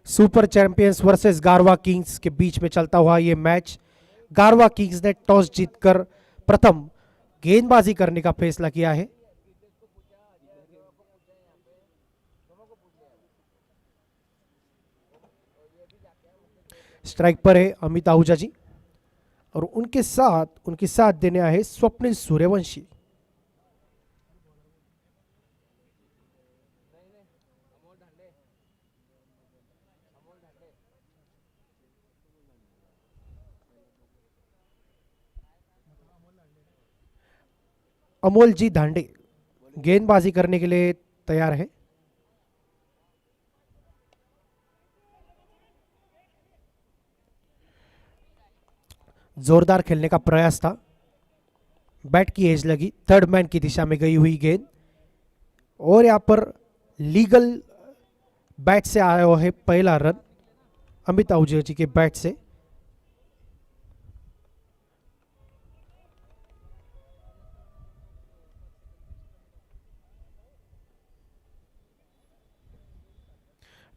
Super champions versus गारवा Kings के बीच में चलता हुआ ये मैच। गारवा किंग्स ने टॉस जीतकर प्रथम गेंदबाजी करने का फैसला किया है। स्ट्राइक पर है अमित आहूजा जी और उनके साथ देने आए स्वप्निल सूर्यवंशी। अमोल जी धांडे गेंदबाजी करने के लिए तैयार है। जोरदार खेलने का प्रयास था, बैट की एज लगी, थर्ड मैन की दिशा में गई हुई गेंद और यहां पर लीगल बैट से आया हुआ है पहला रन अमित आहूजा जी के बैट से।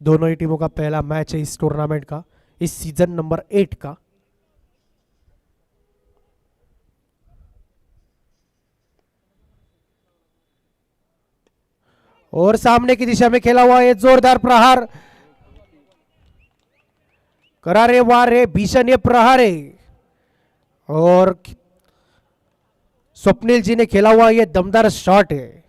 दोनों ही टीमों का पहला मैच है इस टूर्नामेंट का, इस सीजन नंबर 8 का। और सामने की दिशा में खेला हुआ ये जोरदार प्रहार, करारे वार है, भीषण ये प्रहार है और स्वप्निल जी ने खेला हुआ ये दमदार शॉट है।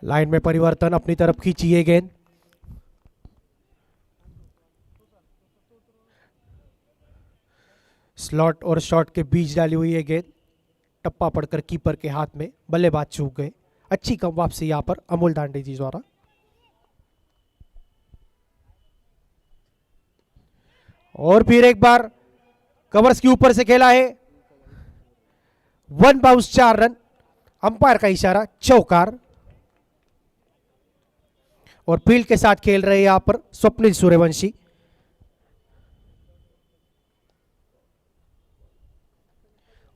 लाइन में परिवर्तन, अपनी तरफ खींची ये गेंद, स्लॉट और शॉट के बीच डाली हुई है गेंद, टप्पा पड़कर कीपर के हाथ में, बल्लेबाज चूक गए। अच्छी कम वापसी यहां पर अमोल दांडे जी द्वारा। और फिर एक बार कवर्स के ऊपर से खेला है, वन बाउंस 4 रन, अंपायर का इशारा चौकार। और फील्ड के साथ खेल रहे यहां पर स्वप्निल सूर्यवंशी।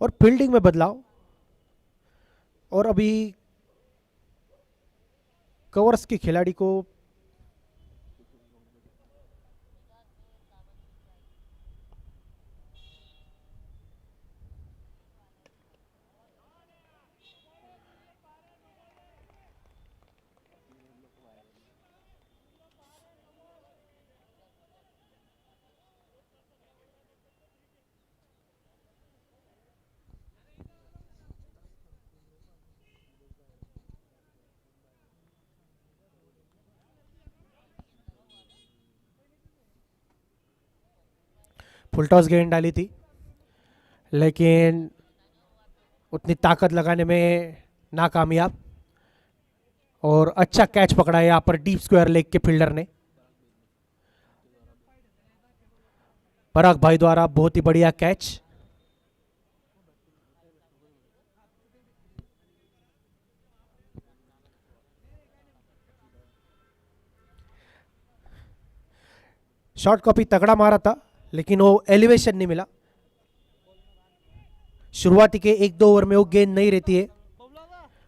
और फील्डिंग में बदलाव, और अभी कवर्स के खिलाड़ी को फुल टॉस गेंद डाली थी, लेकिन उतनी ताकत लगाने में नाकामयाब। और अच्छा कैच पकड़ा है यहां पर डीप स्क्वायर लेग के फील्डर ने, पराग भाई द्वारा बहुत ही बढ़िया कैच। शॉट कॉपी तगड़ा मारा था, लेकिन वो एलिवेशन नहीं मिला। शुरुआती के 1-2 ओवर में वो गेंद नहीं रहती है,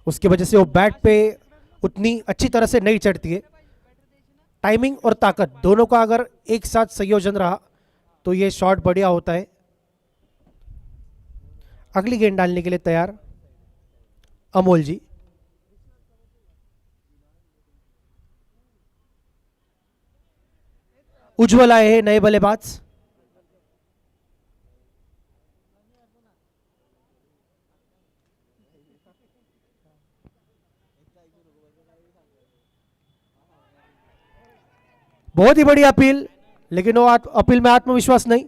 उसकी वजह से वो बैट पे उतनी अच्छी तरह से नहीं चढ़ती है। टाइमिंग और ताकत दोनों का अगर एक साथ संयोजन रहा तो ये शॉट बढ़िया होता है। अगली गेंद डालने के लिए तैयार अमोल जी। उज्ज्वल आए हैं नए बल्लेबाज। बहुत ही बड़ी अपील, लेकिन वो अपील में आत्मविश्वास नहीं।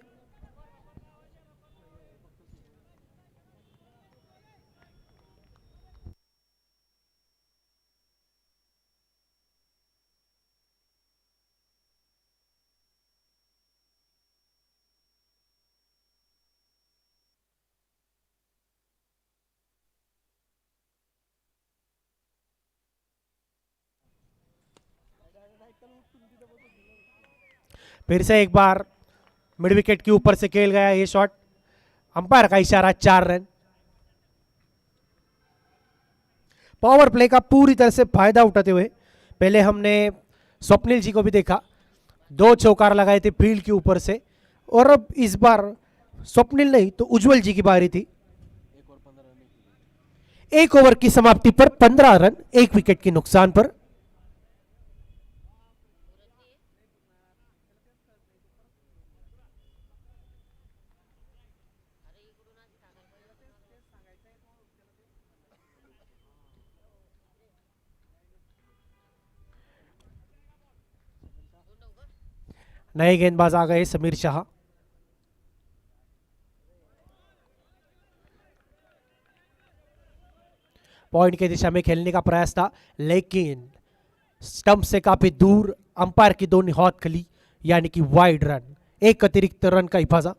फिर से एक बार मिड विकेट के ऊपर से खेल गया ये शॉट। अंपायर का इशारा 4 रन। पावर प्ले का पूरी तरह से फायदा उठाते हुए पहले हमने स्वप्निल जी को भी देखा, 2 चौकार लगाए थे फील्ड के ऊपर से, और अब इस बार स्वप्निल नहीं तो उज्जवल जी की बारी थी। 1 ओवर की समाप्ति पर 15 रन 1 विकेट के नुकसान पर। नए गेंदबाज आ गए समीर शाह। पॉइंट की दिशा में खेलने का प्रयास था, लेकिन स्टंप से काफी दूर अंपायर की दोनों हाथ खली, यानी कि वाइड रन, एक अतिरिक्त रन का हिफाजा।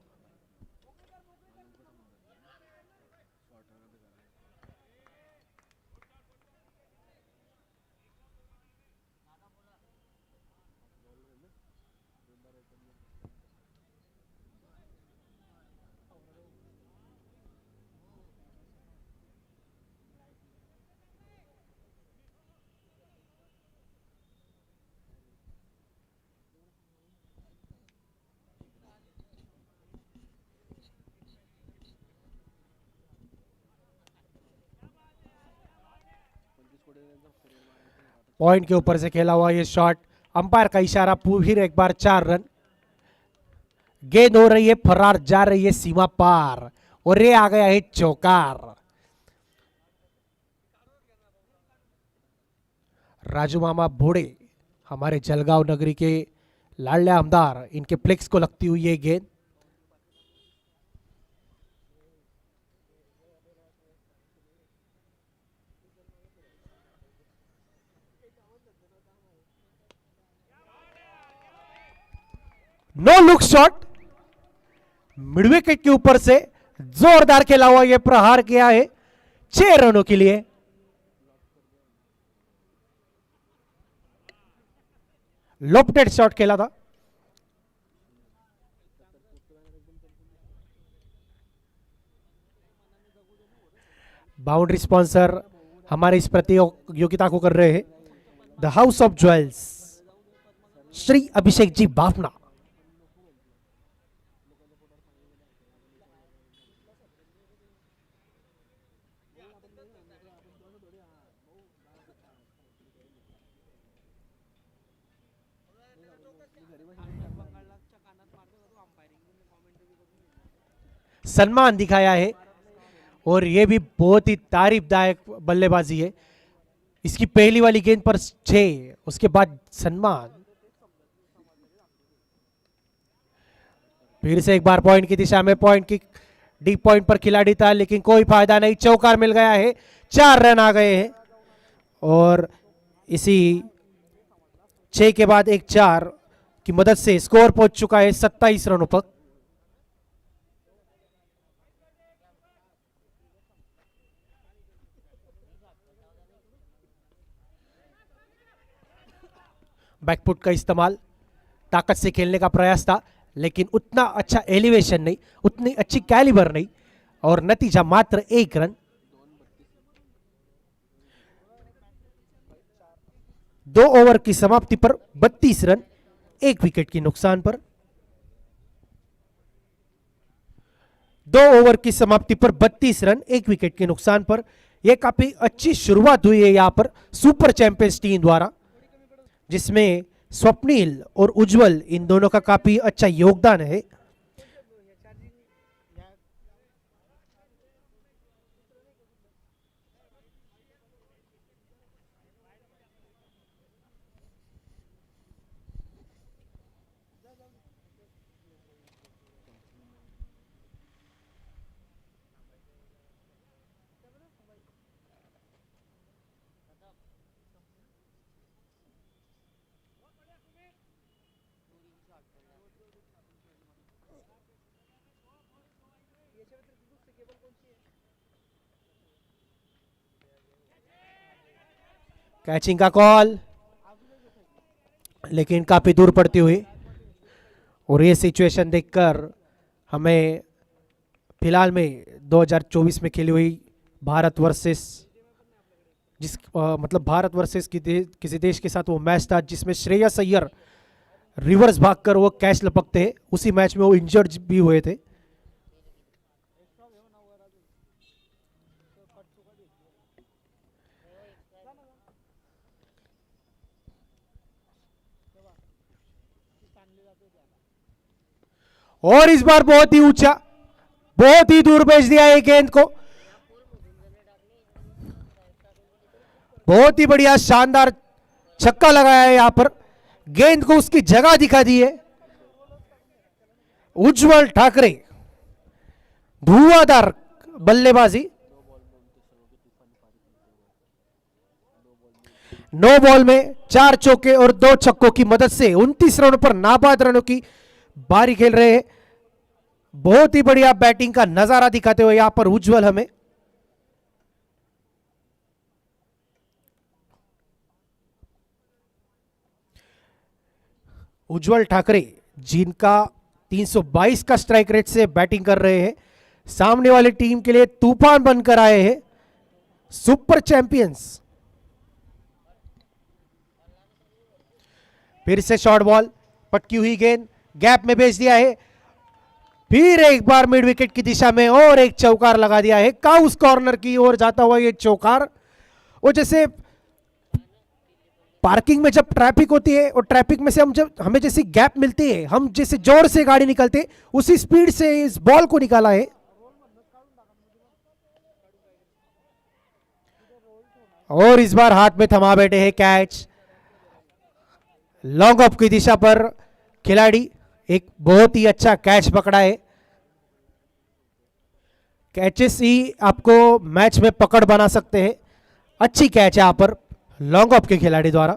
पॉइंट के ऊपर से खेला हुआ ये शॉट, अंपायर का इशारा, फिर एक बार 4 रन। गेंद हो रही है फरार, जा रही है सीमा पार, और ये आ गया है चौकार। राजू मामा भोड़े, हमारे जलगांव नगरी के लाडले आमदार, इनके फ्लेक्स को लगती हुई ये गेंद। No look shot, mid wicket के ऊपर से जोरदार खेला हुआ यह प्रहार किया है 6 रनों के लिए। लोफ्टेड शॉट खेला था। बाउंड्री स्पॉन्सर हमारे इस प्रतियोगिता को कर रहे हैं the house of jewels, Shri Abhishek ji Bafna. सम्मान दिखाया है, और यह भी बहुत ही तारीफदायक बल्लेबाजी है। इसकी पहली वाली गेंद पर 6, उसके बाद सम्मान। फिर से एक बार पॉइंट की दिशा में, पॉइंट की डीप पॉइंट पर खिलाड़ी था, लेकिन कोई फायदा नहीं, चौकार मिल गया है, 4 रन आ गए हैं, और इसी 6 के बाद एक 4 की मदद से स्कोर पहुंच चुका है 27 रनों पर। बैकफुट का इस्तेमाल, ताकत से खेलने का प्रयास था, लेकिन उतना अच्छा एलिवेशन नहीं, उतनी अच्छी कैलिबर नहीं, और नतीजा मात्र 1 रन। 2 ओवर की समाप्ति पर 32 रन 1 विकेट के नुकसान पर। 2 ओवर की समाप्ति पर 32 रन 1 विकेट के नुकसान पर। यह काफी अच्छी शुरुआत हुई है यहां पर सुपर चैंपियंस टीम द्वारा, जिसमें स्वप्निल और उज्जवल इन दोनों का काफी अच्छा योगदान है। कैचिंग का कॉल, लेकिन काफी दूर पड़ती हुई। और ये सिचुएशन देखकर हमें फिलहाल में 2024 में खेली हुई भारत वर्सेस मतलब भारत वर्सेस किसी देश के साथ वो मैच था जिसमें श्रेयस अय्यर रिवर्स भागकर वो कैच लपकते हैं, उसी मैच में वो इंजर्ड भी हुए थे। और इस बार बहुत ही ऊंचा, बहुत ही दूर भेज दिया है गेंद को। बहुत ही बढ़िया शानदार छक्का लगाया है यहां पर, गेंद को उसकी जगह दिखा दी है। उज्जवल ठाकरे धुआंधार बल्लेबाजी। 9 बॉल में 4 चौके और 2 छक्कों की मदद से 29 रनों पर नाबाद रनों की बारी खेल रहे हैं। बहुत ही बढ़िया बैटिंग का नजारा दिखाते हुए यहां पर उज्जवल हमें। उज्जवल ठाकरे जिनका 322 का स्ट्राइक रेट से बैटिंग कर रहे हैं, सामने वाली टीम के लिए तूफान बनकर आए हैं सुपर चैंपियंस। फिर से शॉर्ट बॉल, पटकी हुई गेंद गैप में भेज दिया है। फिर एक बार मिड विकेट की दिशा में और एक चौकार लगा दिया है। काउस कॉर्नर की ओर जाता हुआ ये चौकार, वो जैसे पार्किंग में जब ट्रैफिक होती है और ट्रैफिक में से हमें जैसी गैप मिलती है, हम जैसे जोर से गाड़ी निकलते उसी स्पीड से इस बॉल को निकाला है। और इस बार हाथ में थमा बैठे हैं कैच। लॉन्ग ऑफ की दिशा पर खिलाड़ी एक बहुत ही अच्छा कैच पकड़ा है। कैचेस ही आपको मैच में पकड़ बना सकते हैं। अच्छी कैच है यहां पर लॉन्ग ऑफ के खिलाड़ी द्वारा।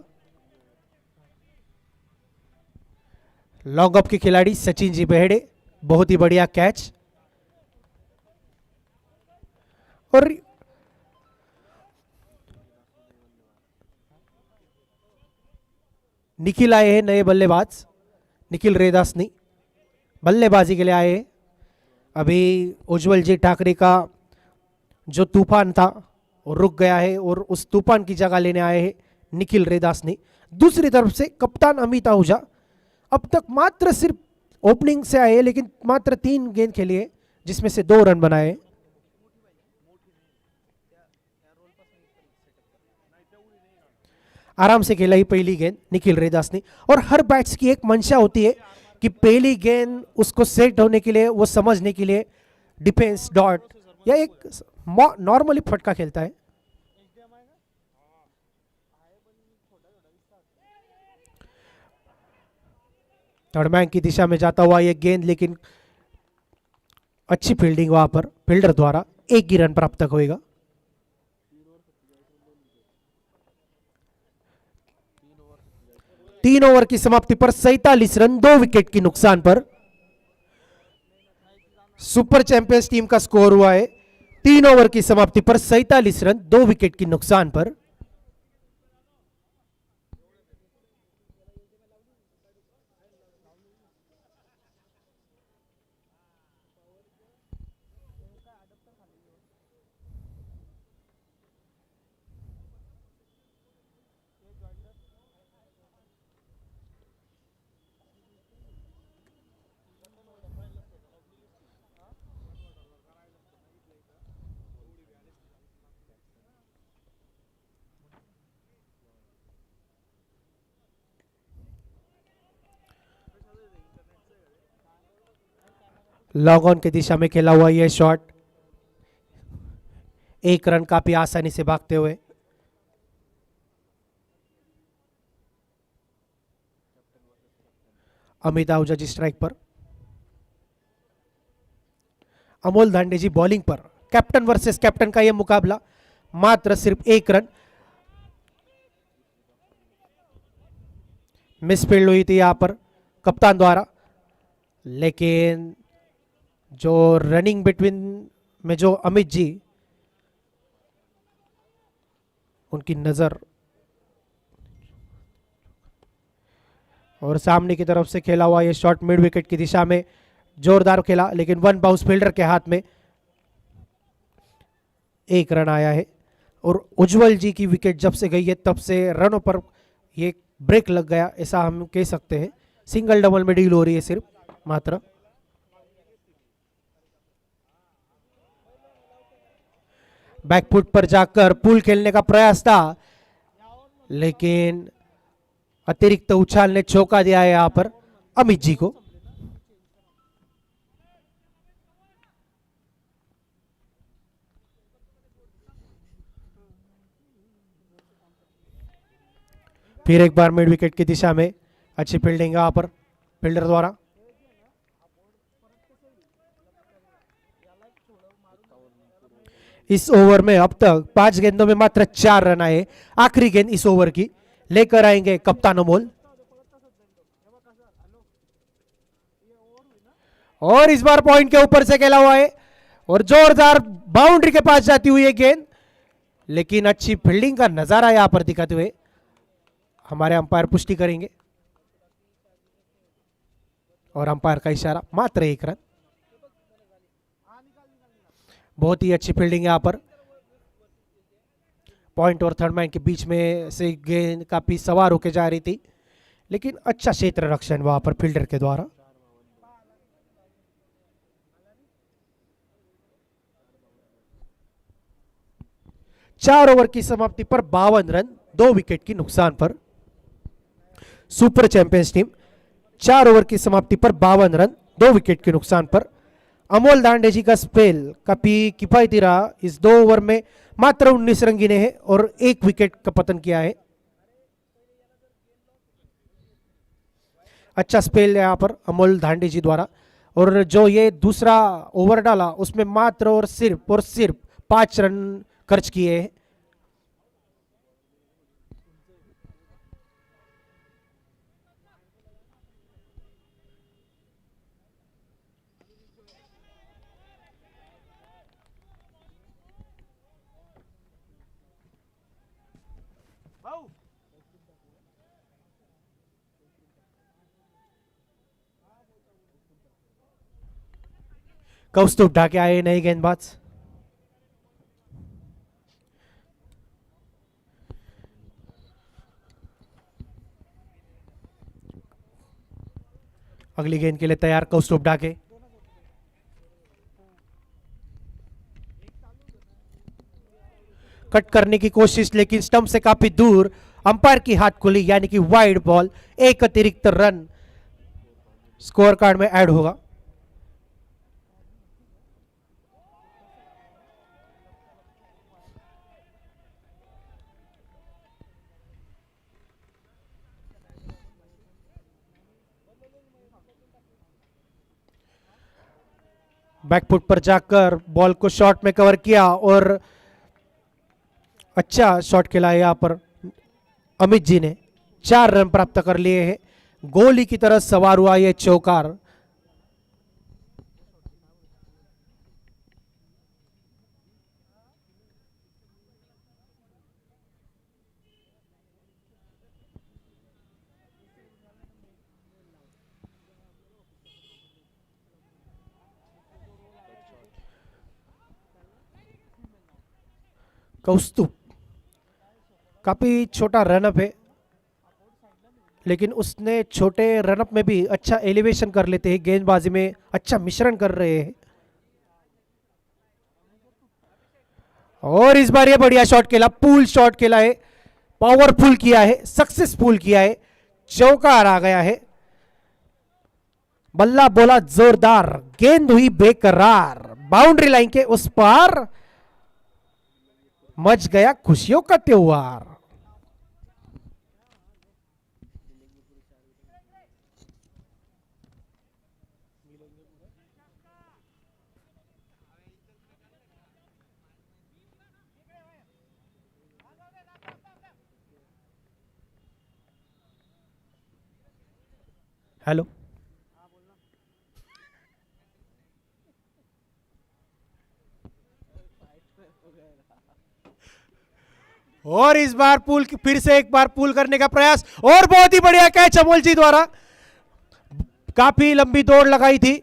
लॉन्ग ऑफ के खिलाड़ी सचिन जी बेहड़े, बहुत ही बढ़िया कैच। और निखिल आए हैं नए बल्लेबाज, निखिल रेदासनी बल्लेबाजी के लिए आए हैं। अभी उज्जवल जी ठाकरे का जो तूफान था वो रुक गया है और उस तूफान की जगह लेने आए हैं निखिल रेदासनी। दूसरी तरफ से कप्तान अमित आहूजा अब तक मात्र सिर्फ ओपनिंग से आए, लेकिन मात्र 3 गेंद खेली है जिसमें से 2 रन बनाए। आराम से खेला ही पहली गेंद निखिल रेदास ने। और हर बैट्स की एक मंशा होती है कि पहली गेंद उसको सेट होने के लिए, वो समझने के लिए डिफेंस डॉट या एक नॉर्मली फटका खेलता है। थर्ड मैन की दिशा में जाता हुआ यह गेंद, लेकिन अच्छी फील्डिंग वहां पर फील्डर द्वारा, 1 ही रन प्राप्त होगा। तीन ओवर की समाप्ति पर 47 रन 2 विकेट की नुकसान पर सुपर चैंपियंस टीम का स्कोर हुआ है। 3 ओवर की समाप्ति पर 47 रन 2 विकेट की नुकसान पर। लॉग ऑन की दिशा में खेला हुआ यह शॉट, एक रन काफी आसानी से भागते हुए। अमित आहूजा जी स्ट्राइक पर, अमोल धांडे जी बॉलिंग पर। कैप्टन वर्सेस कैप्टन का यह मुकाबला, मात्र सिर्फ एक रन। मिसफील्ड हुई थी यहां पर कप्तान द्वारा, लेकिन जो रनिंग बिटवीन में जो अमित जी, उनकी नजर, और सामने की तरफ से खेला हुआ यह शॉट मिड विकेट की दिशा में जोरदार खेला, लेकिन वन बाउंस फील्डर के हाथ में, एक रन आया है। और उज्जवल जी की विकेट जब से गई है तब से रनों पर ये ब्रेक लग गया, ऐसा हम कह सकते हैं। सिंगल डबल में डील हो रही है सिर्फ मात्र। बैकफुट पर जाकर पुल खेलने का प्रयास था, लेकिन अतिरिक्त उछाल ने चौका दिया है यहां पर अमित जी को। फिर एक बार मिड विकेट की दिशा में अच्छी फील्डिंग यहां पर फील्डर द्वारा। इस ओवर में अब तक 5 गेंदों में मात्र 4 रन आए। आखिरी गेंद इस ओवर की लेकर आएंगे कप्तान अमोल, और इस बार पॉइंट के ऊपर से खेला हुआ है और जोरदार बाउंड्री के पास जाती हुई है गेंद, लेकिन अच्छी फील्डिंग का नजारा यहां पर दिखाते हुए हमारे अंपायर पुष्टि करेंगे, और अंपायर का इशारा, मात्र एक रन। बहुत ही अच्छी फील्डिंग यहां पर, पॉइंट और थर्ड मैन के बीच में से गेंद काफी सवार होकर जा रही थी, लेकिन अच्छा क्षेत्र रक्षण वहां पर फील्डर के द्वारा। चार ओवर की समाप्ति पर 52 रन, 2 विकेट की नुकसान पर सुपर चैंपियंस टीम 4 ओवर की समाप्ति पर 52 रन, 2 विकेट के नुकसान पर। अमोल दांडे जी का स्पेल काफी किफायती रहा, इस 2 ओवर में मात्र 19 रन गिने हैं और 1 विकेट का पतन किया है। अच्छा स्पेल यहां पर अमोल दांडे जी द्वारा, और जो ये दूसरा ओवर डाला उसमें मात्र और सिर्फ 5 रन खर्च किए हैं। कौस्तुभ ढाके आए नए गेंदबाज। अगली गेंद के लिए तैयार कौस्तुभ ढाके। कट करने की कोशिश, लेकिन स्टंप से काफी दूर, अंपायर की हाथ खुली, यानी कि वाइड बॉल। एक अतिरिक्त रन स्कोर कार्ड में ऐड होगा। बैकफुट पर जाकर बॉल को शॉट में कवर किया और अच्छा शॉट खेला है यहां पर अमित जी ने। 4 रन प्राप्त कर लिए हैं। गोली की तरह सवार हुआ यह चौकार। कौस्तुभ काफी छोटा रनअप है, लेकिन उसने छोटे रनअप में भी अच्छा एलिवेशन कर लेते हैं, गेंदबाजी में अच्छा मिश्रण कर रहे हैं। और इस बार ये बढ़िया शॉट खेला, पुल शॉट खेला है, पावरफुल किया है, सक्सेसफुल किया है, चौकार आ गया है। बल्ला बोला जोरदार, गेंद हुई बेकरार, बाउंड्री लाइन के उस पार मच गया खुशियों का त्योहार। हेलो, और इस बार पुल, फिर से एक बार पुल करने का प्रयास, और बहुत ही बढ़िया कैच अमोल जी द्वारा। काफी लंबी दौड़ लगाई थी।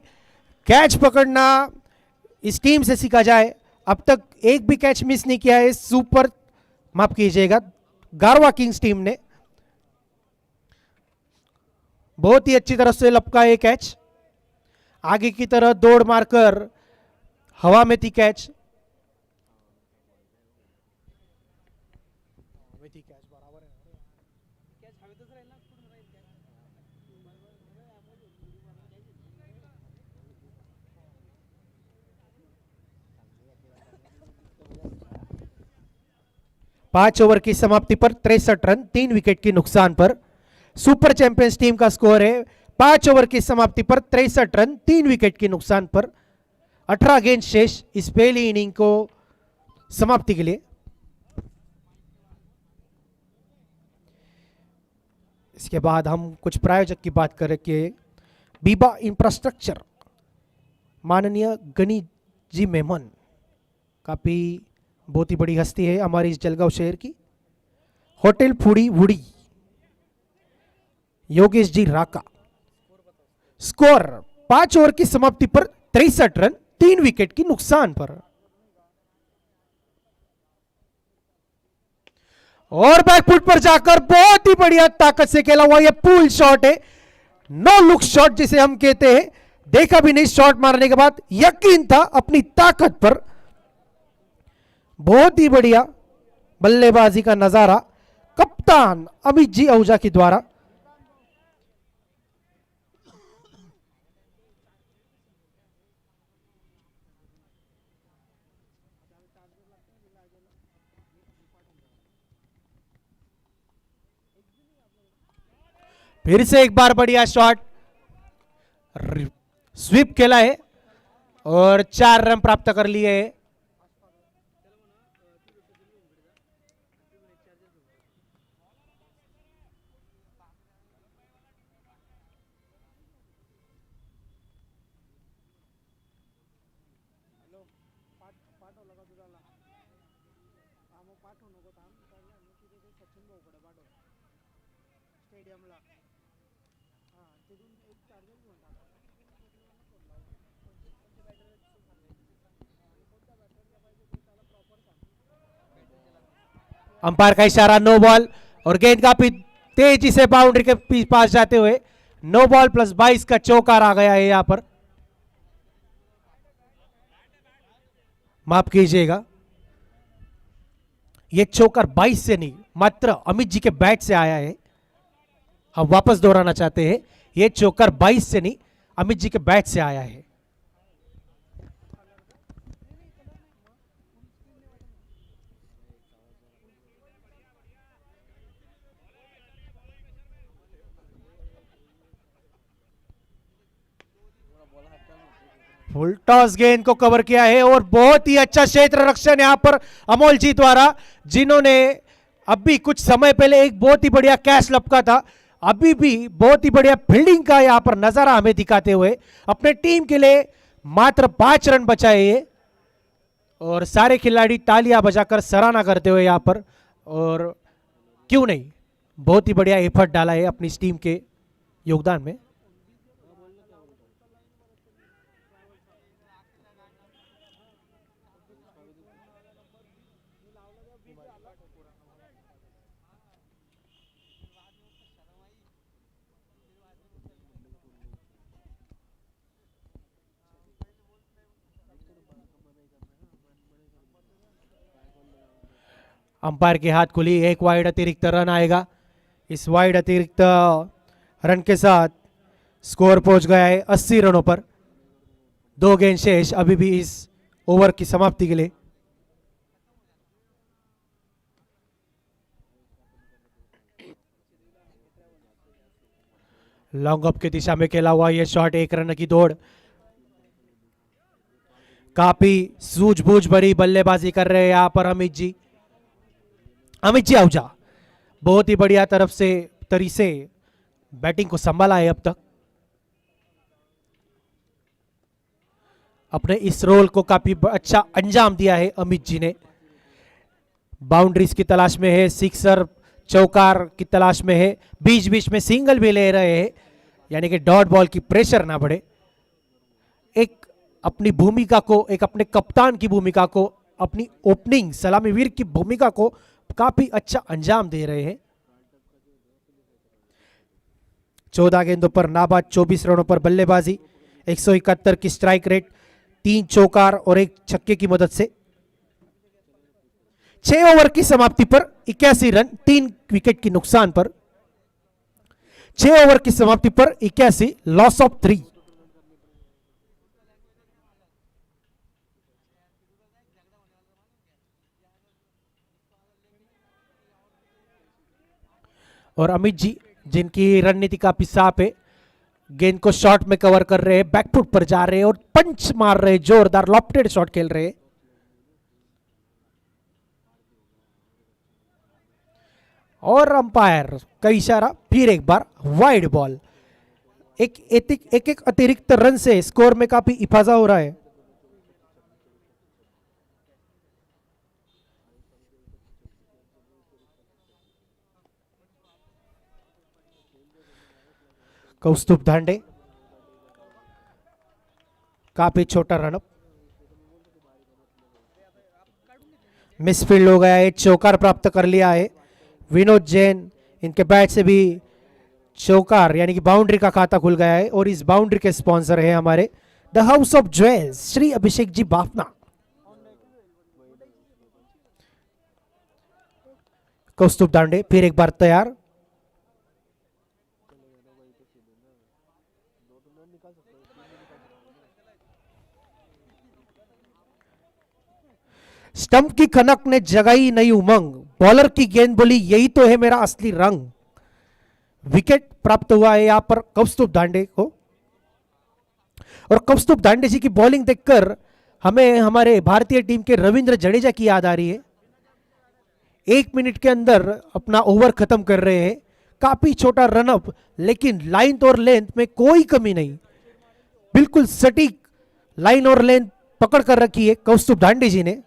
कैच पकड़ना इस टीम से सीखा जाए। अब तक एक भी कैच मिस नहीं किया है सुपर, माफ कीजिएगा, गारवा किंग्स टीम ने। बहुत ही अच्छी तरह से लपका ये कैच, आगे की तरह दौड़ मारकर हवा में थी कैच। 5 ओवर की समाप्ति पर 63 रन 3 विकेट के नुकसान पर सुपर चैंपियंस टीम का स्कोर है। 5 ओवर की समाप्ति पर 63 रन 3 विकेट के नुकसान पर 18 गेंद शेष इस पहली इनिंग को समाप्ति के लिए। इसके बाद हम कुछ प्रायोजक की बात करें कि बीबा इंफ्रास्ट्रक्चर, माननीय गणी जी मेमन, काफी बहुत ही बड़ी हस्ती है हमारी इस जलगांव शहर की। Hotel foodie woody, Yogesh ji राका। स्कोर 5 ओवर की समाप्ति पर 63 रन 3 विकेट की नुकसान पर। और बैकफुट पर जाकर बहुत ही बढ़िया ताकत से खेला हुआ यह पुल शॉट है, नो लुक शॉट जिसे हम कहते हैं। देखा भी नहीं, शॉट मारने के बाद यकीन था अपनी ताकत पर। बहुत ही बढ़िया बल्लेबाजी का नजारा कप्तान अमित जी आहूजा के द्वारा। फिर से एक बार बढ़िया शॉट, स्वीप खेला है और 4 रन प्राप्त कर लिए हैं। अंपायर का इशारा, नो बॉल, और गेंद काफी तेजी से बाउंड्री के पास जाते हुए नो बॉल प्लस 22 का चौकार आ गया है यहां पर। माफ कीजिएगा, यह चौकार 22 से नहीं, मात्र अमित जी के बैट से आया है। हम वापस दोहराना चाहते हैं, यह चौकार 22 से नहीं, अमित जी के बैट से आया है। फुल टॉस गेंद को कवर किया है और बहुत ही अच्छा क्षेत्र रक्षण यहां पर अमोल जी द्वारा, जिन्होंने अभी कुछ समय पहले एक बहुत ही बढ़िया कैच लपका था। अभी भी बहुत ही बढ़िया फील्डिंग का यहां पर नजारा हमें दिखाते हुए अपने टीम के लिए मात्र 5 रन बचाए और सारे खिलाड़ी तालियां बजाकर सराहना करते हुए यहां पर, और क्यों नहीं, बहुत ही बढ़िया एफर्ट डाला है अपनी इस टीम के योगदान में। अंपायर के हाथ खुली, एक वाइड अतिरिक्त रन आएगा। इस वाइड अतिरिक्त रन के साथ स्कोर पहुंच गया है 80 रनों पर। 2 गेंद शेष अभी भी इस ओवर की समाप्ति के लिए। लॉन्ग अप की दिशा में खेला हुआ यह शॉट, 1 रन की दौड़। काफी सूझबूझ भरी बल्लेबाजी कर रहे हैं यहां पर अमित जी। अमित जी आहूजा बहुत ही बढ़िया तरफ से तरी से बैटिंग को संभाला है अब तक। अपने इस रोल को काफी अच्छा अंजाम दिया है अमित जी ने। बाउंड्रीज की तलाश में है, सिक्सर चौकार की तलाश में है, बीच बीच में सिंगल भी ले रहे हैं, यानी कि डॉट बॉल की प्रेशर ना बढ़े। एक अपनी भूमिका को, एक अपने कप्तान की भूमिका को, अपनी ओपनिंग सलामी वीर की भूमिका को काफी अच्छा अंजाम दे रहे हैं। 14 गेंदों पर नाबाद 24 रनों पर बल्लेबाजी, 171 की स्ट्राइक रेट, 3 चौकार और 1 छक्के की मदद से 6 ओवर की समाप्ति पर 81 रन, 3 विकेट की नुकसान पर। 6 ओवर की समाप्ति पर 81, लॉस ऑफ 3। और अमित जी जिनकी रणनीति काफी साफ है, गेंद को शॉट में कवर कर रहे हैं, बैकफुट पर जा रहे हैं और पंच मार रहे हैं, जोरदार लॉफ्टेड शॉट खेल रहे हैं। और अंपायर का इशारा, फिर एक बार वाइड बॉल। एक अतिरिक्त रन से स्कोर में काफी इफाजा हो रहा है। कौस्तुभ धांडे काफी छोटा रनअप, मिसफील्ड हो गया है, चौकार प्राप्त कर लिया है। विनोद जैन इनके बैट से भी चौकार यानी कि बाउंड्री का खाता खुल गया है और इस बाउंड्री के स्पॉन्सर है हमारे the house of jewels Shri Abhishek ji Bafna. Kaustubh Dande फिर एक बार तैयार। स्टंप की खनक ने जगाई नई उमंग, बॉलर की गेंद बोली यही तो है मेरा असली रंग। विकेट प्राप्त हुआ है यहां पर कौस्तुभ दांडे को। और कौस्तुभ दांडे जी की बॉलिंग देखकर हमें हमारे भारतीय टीम के रविंद्र जडेजा की याद आ रही है। 1 मिनट के अंदर अपना ओवर खत्म कर रहे हैं। काफी छोटा रनअप, लेकिन लाइन और लेंथ में कोई कमी नहीं, बिल्कुल सटीक लाइन और लेंथ पकड़ कर रखी है कौस्तुभ दांडे जी ने।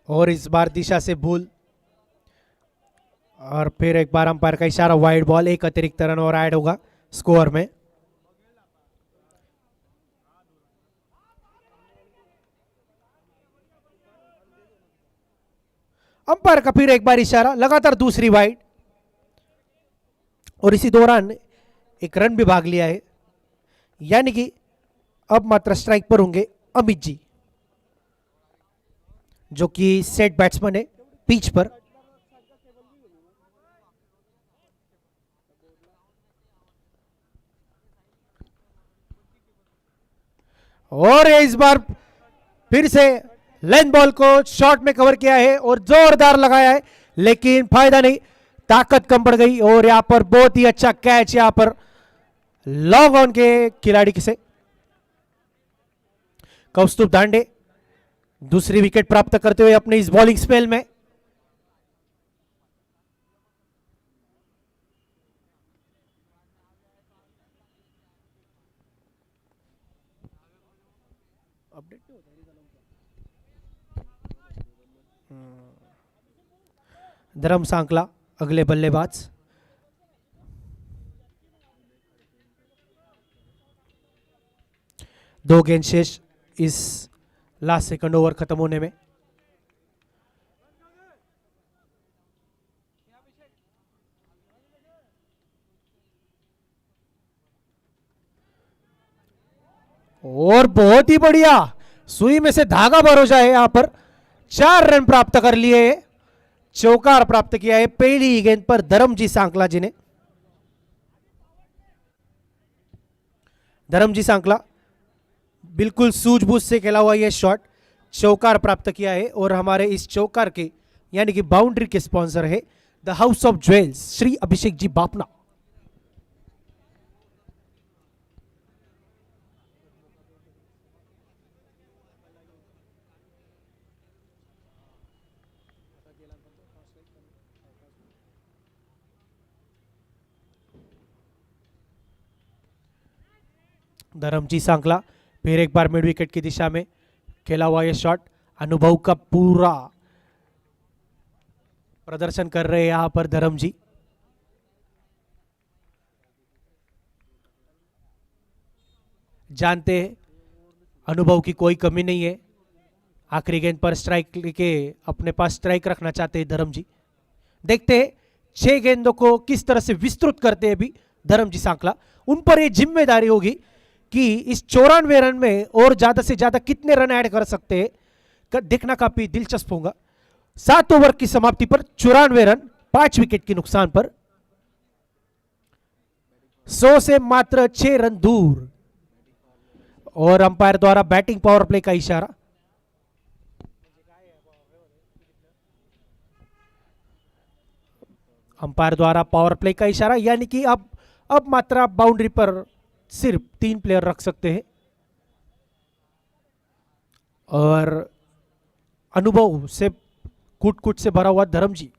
और इस बार दिशा से भूल, और फिर एक बार अंपायर का इशारा, वाइड बॉल, 1 अतिरिक्त रन और ऐड होगा स्कोर में। अंपायर का फिर एक बार इशारा, लगातार दूसरी वाइड, और इसी दौरान एक रन भी भाग लिया है, यानी कि अब मात्र स्ट्राइक पर होंगे अमित जी जो कि सेट बैट्समैन है पिच पर। और इस बार फिर से लेंथ बॉल को शॉर्ट में कवर किया है और जोरदार लगाया है, लेकिन फायदा नहीं, ताकत कम पड़ गई। और यहां पर बहुत ही अच्छा कैच यहां पर लॉन्ग ऑन के खिलाड़ी से कौस्तुभ दांडे दूसरी विकेट प्राप्त करते हुए अपने इस बॉलिंग स्पेल में। धर्म सांकला अगले बल्लेबाज। दो गेंद शेष इस लास्ट सेकंड ओवर खत्म होने में। और बहुत ही बढ़िया सुई में से धागा भरोसा है। यहां पर 4 रन प्राप्त कर लिए, चौकार प्राप्त किया है पहली गेंद पर धर्मजीत सांकला जी ने। धर्मजीत सांकला बिल्कुल सूझबूझ से खेला हुआ यह शॉट चौकार प्राप्त किया है। और हमारे इस चौकार के यानी कि बाउंड्री के स्पॉन्सर है the house of jewels Shri Abhishek ji Bapna. Dharmajit Sankla फिर एक बार मिड विकेट की दिशा में खेला हुआ यह शॉट। अनुभव का पूरा प्रदर्शन कर रहे हैं यहां पर धर्मजी। जानते हैं अनुभव की कोई कमी नहीं है। आखिरी गेंद पर स्ट्राइक लेके अपने पास स्ट्राइक रखना चाहते हैं धर्मजी। देखते हैं 6 गेंदों को किस तरह से विस्तृत करते हैं अभी धर्मजी सांकला। उन पर यह जिम्मेदारी होगी कि इस 94 रन में और ज्यादा से ज्यादा कितने रन ऐड कर सकते हैं, देखना काफी दिलचस्प होगा। 7 ओवर की समाप्ति पर 94 रन 5 विकेट के नुकसान पर 100 से मात्र 6 रन दूर। और अंपायर द्वारा बैटिंग पावर प्ले का इशारा। अंपायर द्वारा पावर प्ले का इशारा यानी कि अब मात्र आप बाउंड्री पर सिर्फ 3 प्लेयर रख सकते हैं। और अनुभव से कूट से भरा हुआ धर्मजी।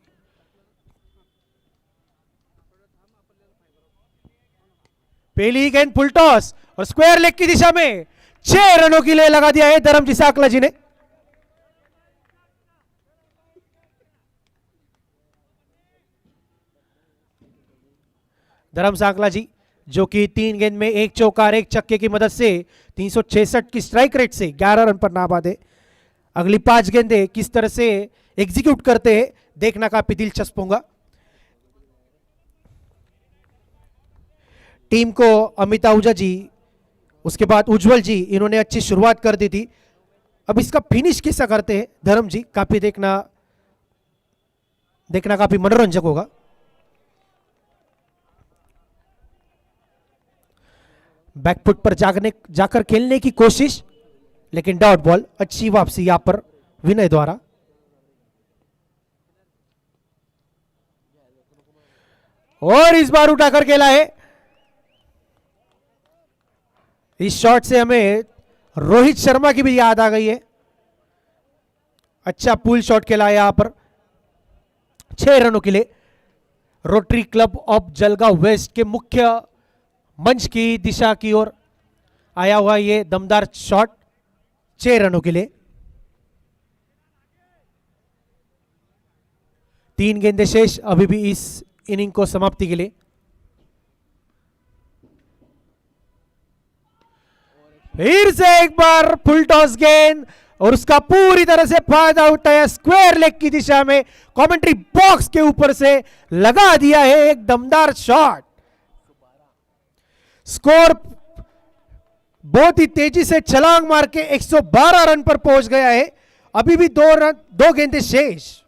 पहली गेंद फुल टॉस और स्क्वायर लेग की दिशा में 6 रनों के लिए लगा दिया है धर्मजी सांकला जी ने। धर्म सांकला जी जो कि 3 गेंद में 1 चौकार 1 छक्के की मदद से 366 की स्ट्राइक रेट से 11 रन पर नाबाद है। अगली 5 गेंदें किस तरह से एग्जीक्यूट करते हैं देखना काफी दिलचस्प होगा। टीम को अमित आहूजा जी उसके बाद उज्जवल जी इन्होंने अच्छी शुरुआत कर दी थी। अब इसका फिनिश कैसा करते हैं धर्म जी काफी देखना काफी मनोरंजक होगा। बैकफुट पर जाकर खेलने की कोशिश लेकिन डॉट बॉल। अच्छी वापसी यहां पर विनय द्वारा। और इस बार उठाकर खेला है। इस शॉट से हमें रोहित शर्मा की भी याद आ गई है। अच्छा पुल शॉट खेला है यहां पर 6 रनों के लिए। Rotary Club of Jalgaon West के मुख्य मंच की दिशा की ओर आया हुआ ये दमदार शॉट 6 रनों के लिए। 3 गेंदें शेष अभी भी इस इनिंग को समाप्ति के लिए। फिर से एक बार फुल टॉस गेंद और उसका पूरी तरह से फायदा उठाया स्क्वायर लेग की दिशा में। कमेंट्री बॉक्स के ऊपर से लगा दिया है एक दमदार शॉट। स्कोर बहुत ही तेजी से छलांग मार के 112 रन पर पहुंच गया है। अभी भी 2 गेंदें शेष।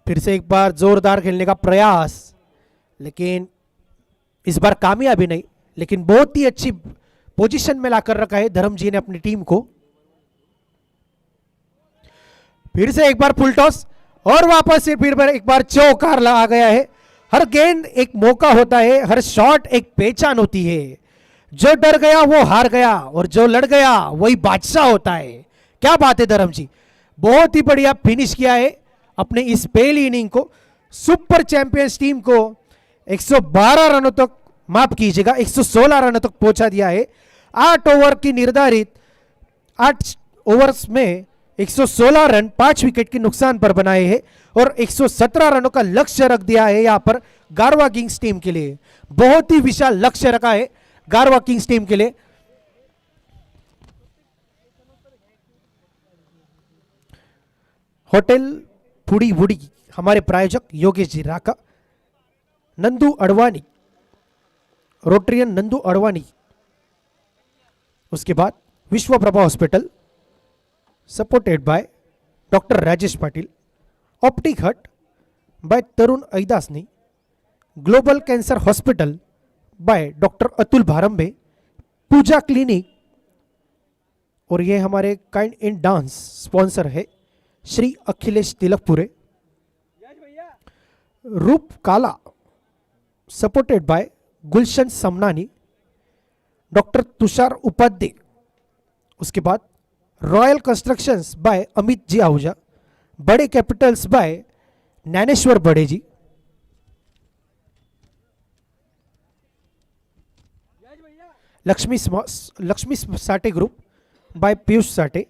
फिर से एक बार जोरदार खेलने का प्रयास लेकिन इस बार कामयाबी नहीं। लेकिन बहुत ही अच्छी पोजीशन में लाकर रखा है धर्म जी ने अपनी टीम को। फिर से एक बार फुल टॉस और वापस से फिर एक बार चौकार आ गया है। हर गेंद एक मौका होता है, हर शॉट एक पहचान होती है। जो डर गया वो हार गया और जो लड़ गया वही बादशाह होता है। क्या बात है धर्म जी, बहुत ही बढ़िया फिनिश किया है। अपने इस पहली इनिंग को सुपर चैंपियंस टीम को 112 रनों तक, माफ कीजिएगा 116 रनों तक पहुंचा दिया है। 8 ओवर की निर्धारित 8 ओवर्स में 116 रन 5 विकेट के नुकसान पर बनाए हैं और 117 रनों का लक्ष्य रख दिया है यहां पर गारवा किंग्स टीम के लिए। बहुत ही विशाल लक्ष्य रखा है गारवा किंग्स टीम के लिए। होटल फूडी वुडी हमारे प्रायोजक योगेश जी राका, नंदू अडवाणी, रोटरियन नंदू अडवाणी, उसके बाद Vishwa Prabha hospital supported by doctor Rajesh Patil, optic hut by Tarun Aidasani, global cancer hospital by doctor Atul Bharambe, Pooja clinic, और ये हमारे काइंड इन डांस स्पॉन्सर है Shri Akhilesh Tilakpure, Roop Kala supported by Gulshan Samnani, doctor Tushar Upadhyay, उसके बाद royal constructions by Amit ji Ahuja, बड़े कैपिटल्स बाय ज्ञानेश्वर बड़े जी, लक्ष्मी साटे ग्रुप बाय पीयूष साटे,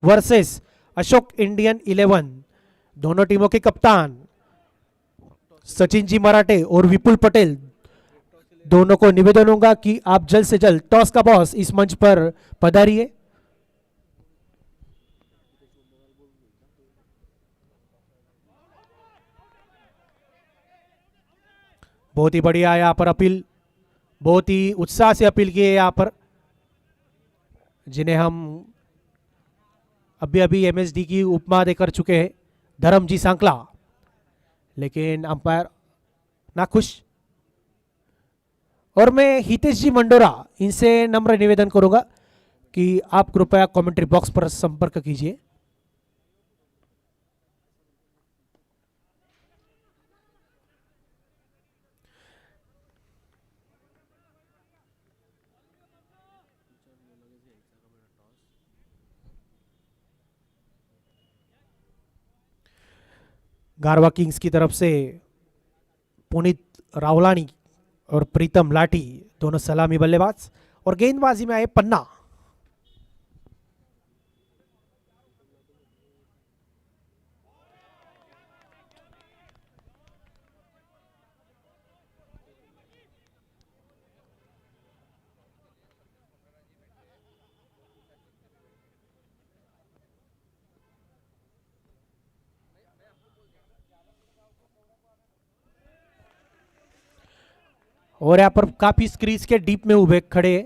वर्सेस अशोक इंडियन 11। दोनों टीमों के कप्तान सचिन जी मराठे और विपुल पटेल, दोनों को निवेदन होगा कि आप जल्द से जल्द टॉस का बॉस इस मंच पर पधारिए। बहुत ही बढ़िया यहाँ पर अपील, बहुत ही उत्साह से अपील की है यहाँ पर, जिन्हें हम अभी अभी एमएसडी की उपमा देकर चुके हैं, धर्मजी सांकला, लेकिन अंपायर नाखुश। और मैं हितेश जी मंडोरा, इनसे नम्र निवेदन करूंगा कि आप कृपया कमेंट्री बॉक्स पर संपर्क कीजिए। गारवा किंग्स की तरफ से पुनीत रावलानी और प्रीतम लाठी, दोनों सलामी बल्लेबाज, और गेंदबाजी में आए पन्ना। और यहाँ पर काफी स्क्रीज के डीप में उभे खड़े हैं।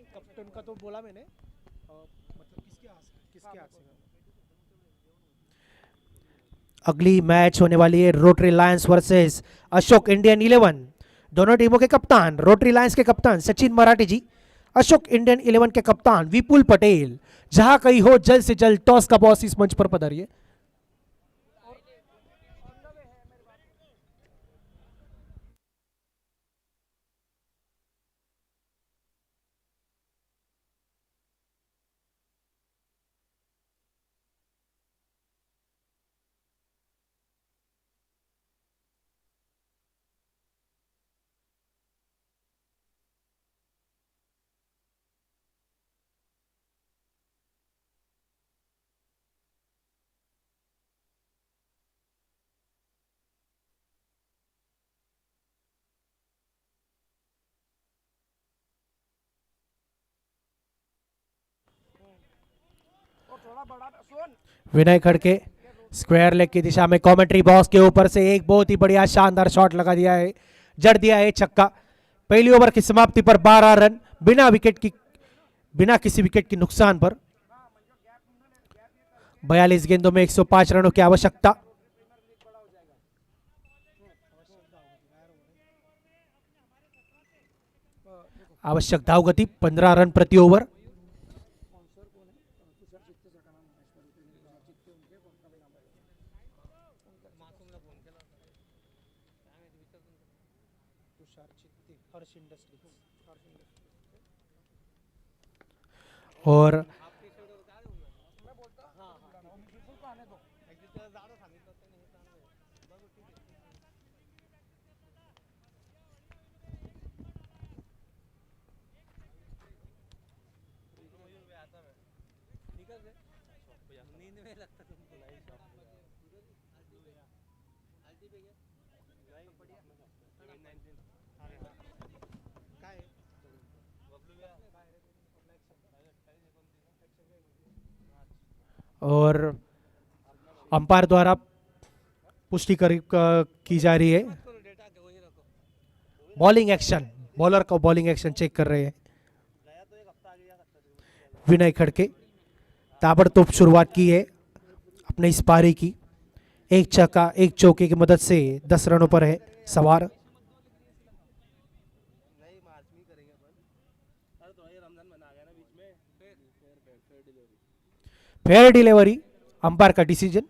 कैप्टन का तो बोला मैंने, मतलब किसके हाथ से अगली मैच होने वाली है rotary Lions versus Ashok Indian 11। दोनों टीमों के कप्तान, रोटरी लायंस के कप्तान सचिन मराठे जी, अशोक इंडियन 11 के कप्तान विपुल पटेल। जहां कहीं हो जल्द से जल्द टॉस का बॉस इस मंच पर पधारिए। विनय खड़के स्क्वायर लेग की दिशा में कमेंट्री बॉक्स के ऊपर से एक बहुत ही बढ़िया शानदार शॉट लगा दिया है, जड़ दिया है छक्का। पहली ओवर की समाप्ति पर 12 रन बिना किसी विकेट की नुकसान पर। 42 गेंदों में 105 रनों की आवश्यकता। आवश्यक धाव गति 15 रन प्रति ओवर। और और अंपायर द्वारा पुष्टि की जा रही है। बॉलिंग एक्शन, बॉलर का बॉलिंग एक्शन चेक कर रहे हैं विनय खड़के। ताबड़तोड़ शुरुआत की है अपने इस पारी की, एक छक्का एक चौके की मदद से 10 रनों पर है सवार। फेयर डिलीवरी, अंपायर का डिसीजन।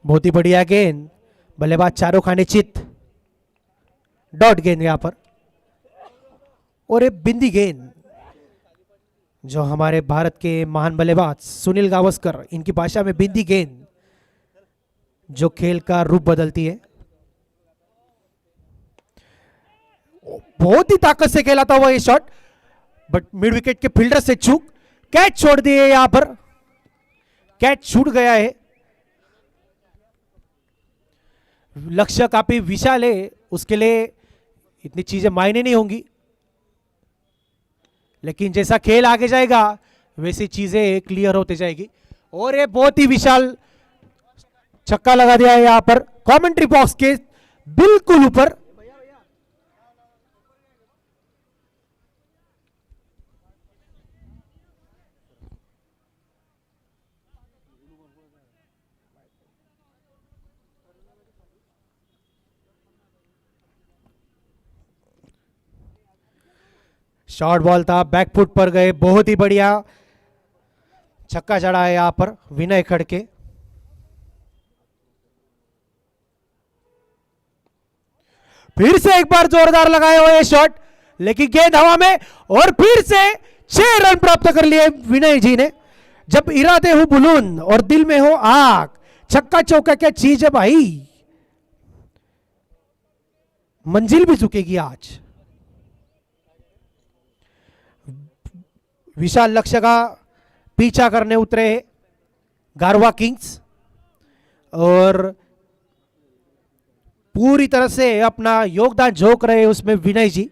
बहुत ही बढ़िया गेंद, बल्लेबाज चारों खाने चित, डॉट गेंद यहां पर। और एक बिंदी गेंद जो हमारे भारत के महान बल्लेबाज सुनील गावस्कर, इनकी भाषा में बिंदी गेंद जो खेल का रूप बदलती है। बहुत ही ताकत से खेला था वो ये शॉट, बट मिड विकेट के फील्डर से चूक, कैच छोड़ दिए यहां पर, कैच छूट गया है। लक्ष्य काफी विशाल है, उसके लिए इतनी चीजें मायने नहीं होंगी, लेकिन जैसा खेल आगे जाएगा वैसी चीजें क्लियर होते जाएगी। और ये बहुत ही विशाल छक्का लगा दिया है यहां पर कमेंट्री बॉक्स के बिल्कुल ऊपर। शॉर्ट बॉल था, बैकफुट पर गए, बहुत ही बढ़िया छक्का चढ़ा है यहां पर विनय खड़के। फिर से एक बार जोरदार लगाए हुए शॉट, लेकिन गेंद हवा में, और फिर से 6 रन प्राप्त कर लिए विनय जी ने। जब इरादे हो बुलंद और दिल में हो आग, छक्का चौका क्या चीज है भाई, मंजिल भी झुकेगी आज। विशाल लक्ष्य का पीछा करने उतरे गारवा किंग्स, और पूरी तरह से अपना योगदान झोंक रहे उसमें विनय जी।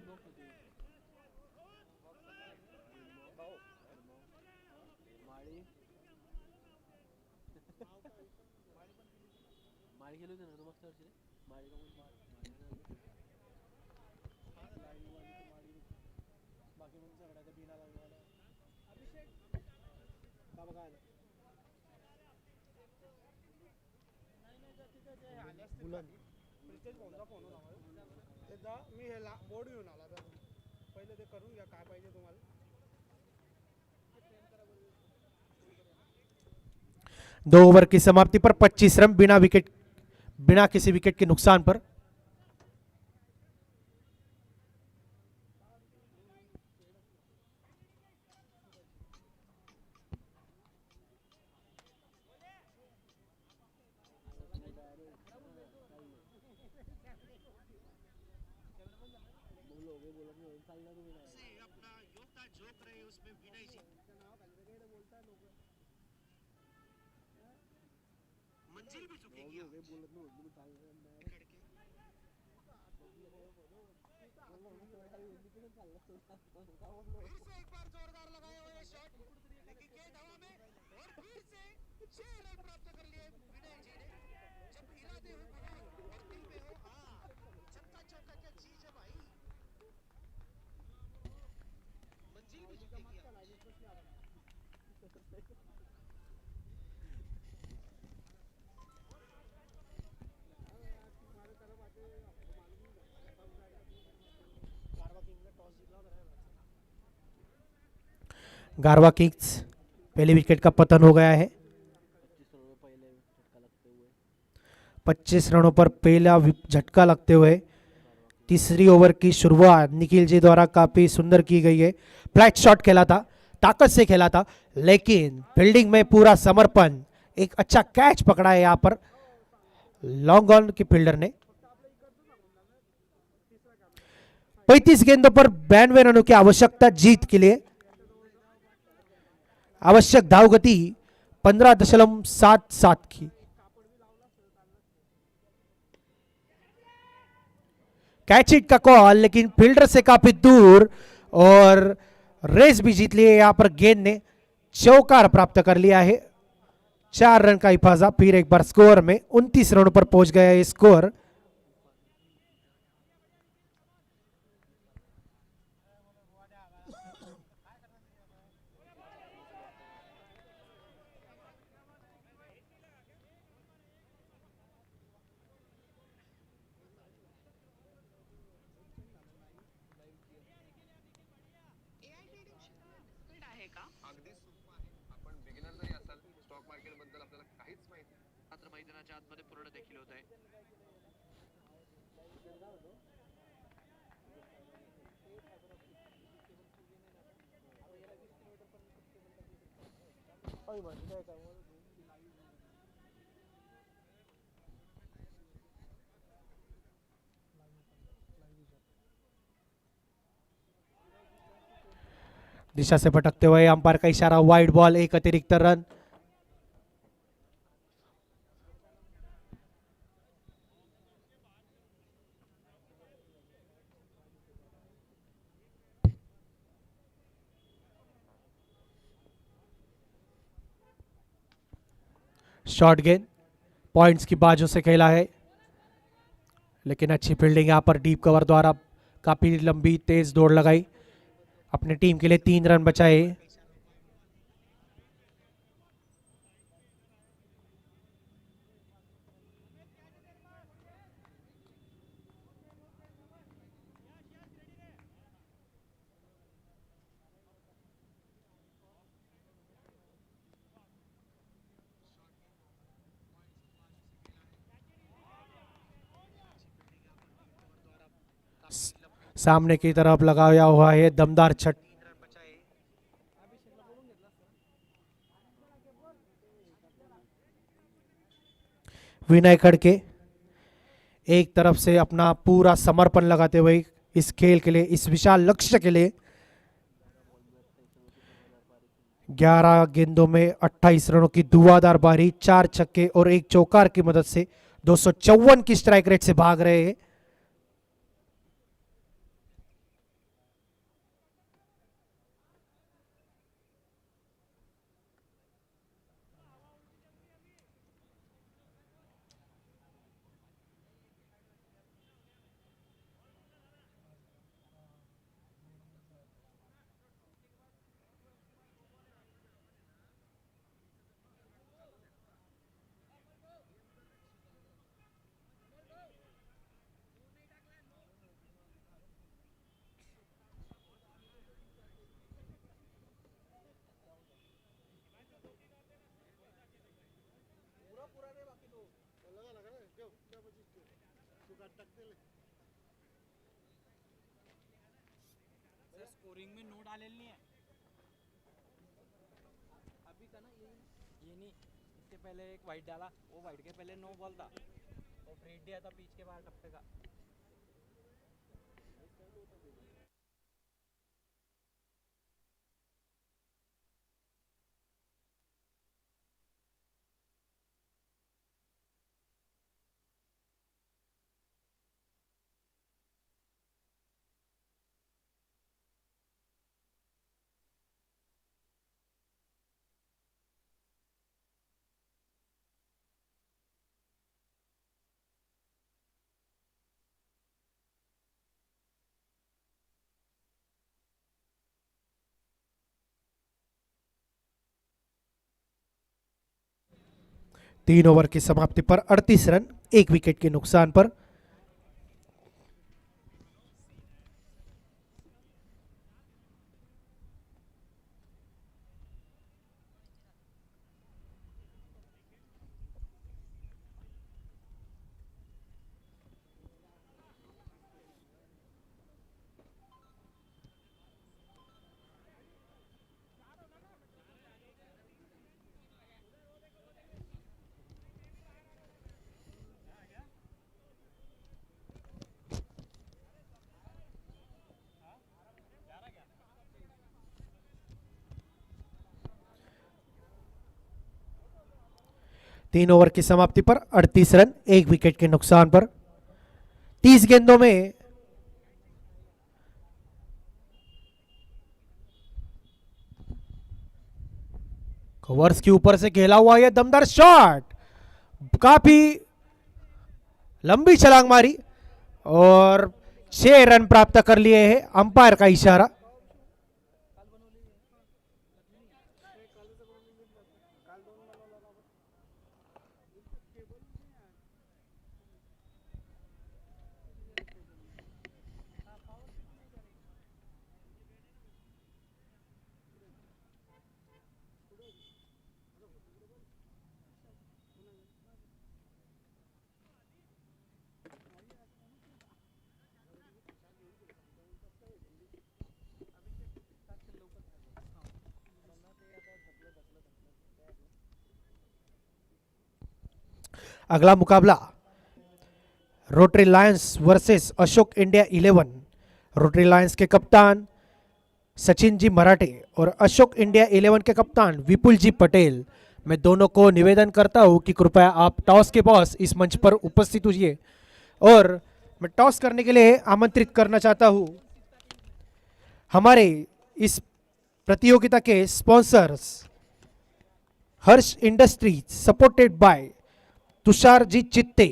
दो ओवर की समाप्ति पर 25 रन बिना किसी विकेट के नुकसान पर। गारवा किंग्स पहले विकेट का पतन हो गया है। 25 रनों पर पहला झटका लगते हुए तीसरी ओवर की शुरुआत निखिल जी द्वारा काफी सुंदर की गई है। फ्लैट शॉट खेला था, ताकत से खेला था, लेकिन फील्डिंग में पूरा समर्पण, एक अच्छा कैच पकड़ा है यहां पर लॉन्ग ऑन के फील्डर ने। 35 गेंदों पर 92 रनों की आवश्यकता जीत के लिए। आवश्यक धाव गति 15.77 की। कैच हिट का कॉल, लेकिन फील्डर से काफी दूर, और रेस भी जीत लिए यहां पर गेंद ने। चौकार प्राप्त कर लिया है, 4 रन का हिफाजा। फिर एक बार स्कोर में 29 रनों पर पहुंच गया है स्कोर। मैदानाच्या आतमध्ये पूर्ण देखील होत आहे. दिशा से भटकते हुए अंपायर का इशारा, वाइड बॉल, एक अतिरिक्त रन. शॉर्ट गेंद पॉइंट्स की बाजू से खेला है, लेकिन अच्छी फील्डिंग यहां पर डीप कवर द्वारा काफी लंबी तेज दौड़ लगाई, अपनी टीम के लिए 3 रन बचाए. सामने की तरफ लगाया हुआ है दमदार छट. विनय खड़के एक तरफ से अपना पूरा समर्पण लगाते हुए इस खेल के लिए, इस विशाल लक्ष्य के लिए. 11 गेंदों में 28 रनों की धुआंधार पारी, 4 छक्के और 1 चौकार की मदद से 254 की स्ट्राइक रेट से भाग रहे हैं. स्कोरिंग में नो डालेल नहीं है अभी का ना, ये नहीं, इसके पहले एक वाइट डाला, वो वाइट के पहले नो बॉल था, और फ्रीड दिया था पिच के बाहर टप्पे का. तीन ओवर की समाप्ति पर 38 रन, 1 विकेट के नुकसान पर. तीन ओवर की समाप्ति पर 38 रन, 1 विकेट के नुकसान पर. 30 गेंदों में कवर्स के ऊपर से खेला हुआ यह दमदार शॉट, काफी लंबी छलांग मारी और 6 रन प्राप्त कर लिए हैं. अंपायर का इशारा. अगला मुकाबला rotary Lions versus Ashok India 11। Rotary Lions के कप्तान सचिन जी मराठे और अशोक इंडिया 11 के कप्तान विपुल जी पटेल। मैं दोनों को निवेदन करता हूं कि कृपया आप टॉस के बॉस इस मंच पर उपस्थित होइए और मैं टॉस करने के लिए आमंत्रित करना चाहता हूं हमारे इस प्रतियोगिता के sponsors Harsh industries supported by Tushar ji Chitte,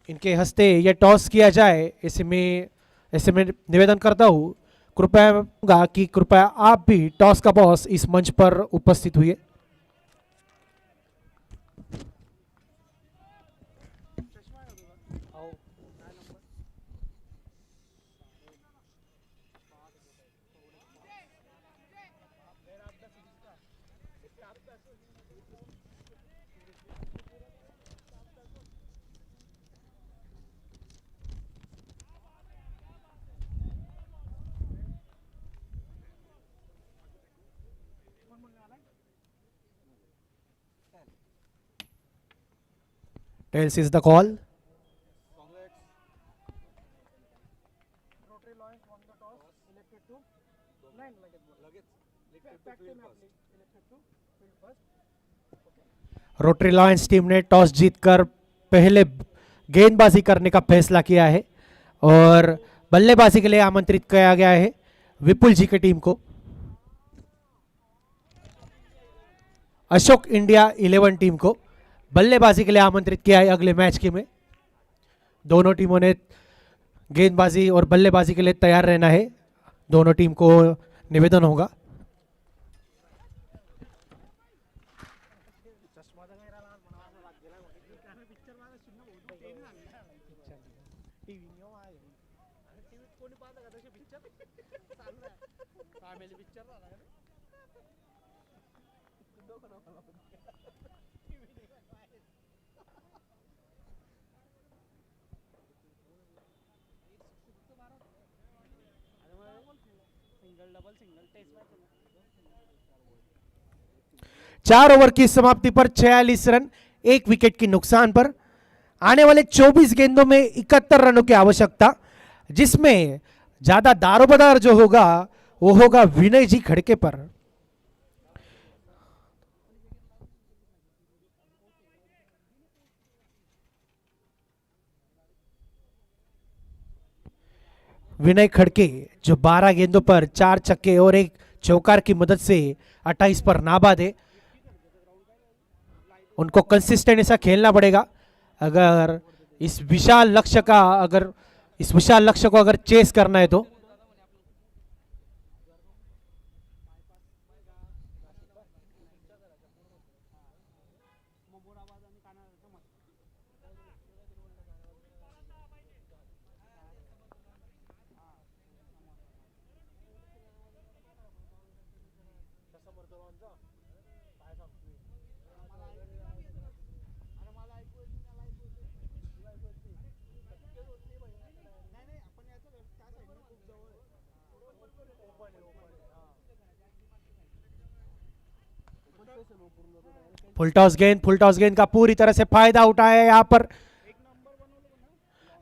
इनके हस्ते यह टॉस किया जाए। ऐसे में निवेदन करता हूं कि कृपया आप भी टॉस का बॉस इस मंच पर उपस्थित हुए। Tails is the call. Rotary lions team ने टॉस जीतकर पहले गेंदबाजी करने का फैसला किया है और बल्लेबाजी के लिए आमंत्रित किया गया है विपुल जी की टीम को। अशोक इंडिया 11 टीम को बल्लेबाजी के लिए आमंत्रित किया है अगले मैच के में। दोनों टीमों ने गेंदबाजी और बल्लेबाजी के लिए तैयार रहना है, दोनों टीम को निवेदन होगा। चार ओवर की समाप्ति पर 46 रन 1 विकेट की नुकसान पर आने वाले 24 गेंदों में 71 रनों की आवश्यकता, जिसमें ज्यादा दारोमदार जो होगा वो होगा विनय जी खड़के पर। विनय खड़के जो 12 गेंदों पर 4 छक्के और 1 चौकार की मदद से 28 पर नाबाद है, उनको कंसिस्टेंट ऐसा खेलना पड़ेगा अगर इस विशाल लक्ष्य को अगर चेस करना है तो। फुल टॉस गेंद का पूरी तरह से फायदा उठाया यहाँ पर।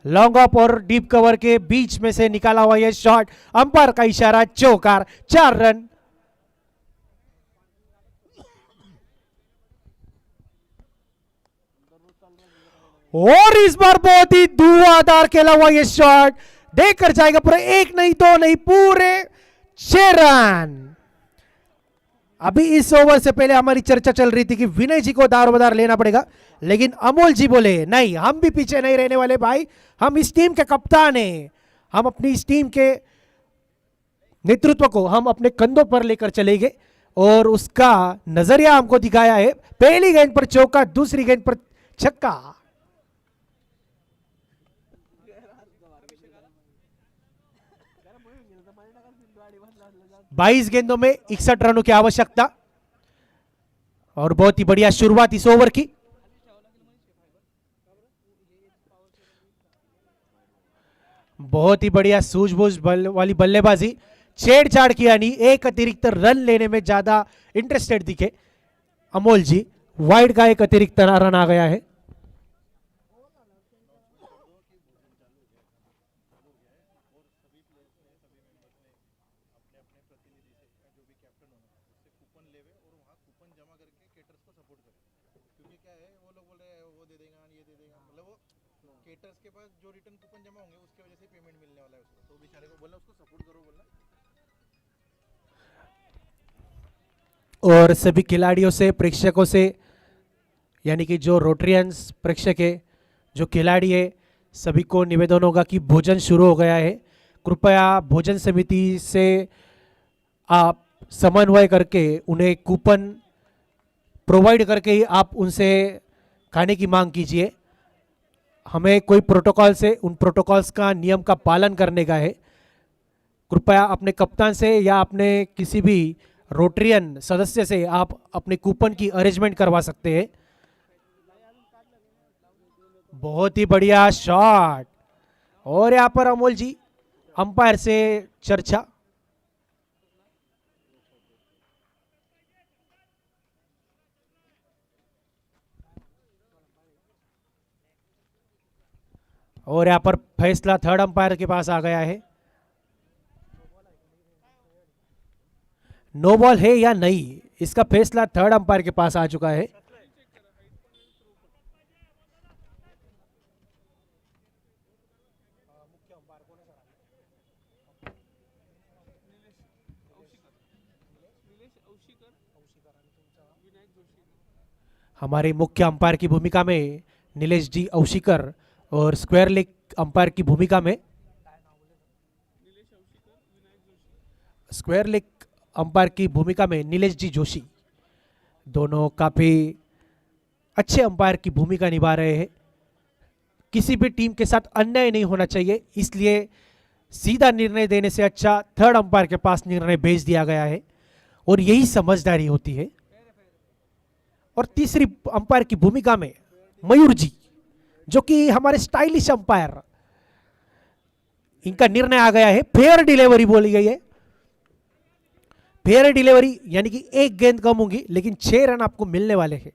लॉन्ग ऑफ और डीप कवर के बीच में से निकाला हुआ यह शॉट, अंपायर का इशारा, चौकार, 4 रन। और इस बार बहुत ही धुआंधार खेला हुआ यह शॉट देकर जाएगा पूरे 1 नहीं 2 नहीं पूरे 6 रन। अभी इस ओवर से पहले हमारी चर्चा चल रही थी कि विनय जी को दारोमदार लेना पड़ेगा, लेकिन अमोल जी बोले नहीं, हम भी पीछे नहीं रहने वाले भाई, हम इस टीम के कप्तान हैं, हम अपनी इस टीम के नेतृत्व को हम अपने कंधों पर लेकर चलेंगे और उसका नजरिया हमको दिखाया है। पहली गेंद पर चौका, दूसरी गेंद पर छक्का। 22 गेंदों में 61 रनों की आवश्यकता और बहुत ही बढ़िया शुरुआत इस ओवर की। बहुत ही बढ़िया सूझबूझ वाली बल्लेबाजी, छेड़छाड़ किया नहीं, एक अतिरिक्त रन लेने में ज्यादा इंटरेस्टेड दिखे अमोल जी। वाइड का एक अतिरिक्त रन आ गया है। अपने प्रतिनिधि से जो भी कैप्टन होगा उससे कूपन लेवे और वहाँ कूपन जमा करके केटर्स को सपोर्ट करे, क्योंकि क्या है वो लोग बोल रहे हैं वो दे देगा ये दे देगा, मतलब वो केटर्स के पास जो रिटर्न कूपन जमा होंगे उसके वजह से पेमेंट मिलने वाला है उसको, तो बेचारे को बोलना उसको सपोर्ट करो बोलना। और सभी खिलाड़ियों से, प्रेक्षकों से, यानी कि जो रोटरियंस प्रेक्षक है, जो खिलाड़ी है, सभी को निवेदन होगा कि भोजन शुरू हो गया है। कृपया भोजन समिति से आप समन्वय करके उन्हें कूपन प्रोवाइड करके ही आप उनसे खाने की मांग कीजिए। हमें कोई प्रोटोकॉल से, उन प्रोटोकॉल्स का, नियम का पालन करने का है। कृपया अपने कप्तान से या अपने किसी भी रोटरियन सदस्य से आप अपने कूपन की अरेंजमेंट करवा सकते हैं। बहुत ही बढ़िया शॉट। और यहाँ पर अमोल जी अंपायर से चर्चा। और यहाँ पर फैसला थर्ड अंपायर के पास आ गया है। नो बॉल है या नहीं, इसका फैसला थर्ड अंपायर के पास आ चुका है। हमारे मुख्य अंपायर की भूमिका में नीलेश जी औशिकर और स्क्वायर लेग अंपायर की भूमिका में नीलेश जी जोशी, दोनों काफी अच्छे अंपायर की भूमिका निभा रहे हैं। किसी भी टीम के साथ अन्याय नहीं होना चाहिए, इसलिए सीधा निर्णय देने से अच्छा थर्ड अंपायर के पास निर्णय भेज दिया गया है और यही समझदारी होती है। और तीसरी अंपायर की भूमिका में मयूर जी, जो कि हमारे स्टाइलिश अंपायर, इनका निर्णय आ गया है। फेयर डिलीवरी बोली गई है। फेयर डिलीवरी यानी कि एक गेंद कम होगी लेकिन 6 रन आपको मिलने वाले हैं।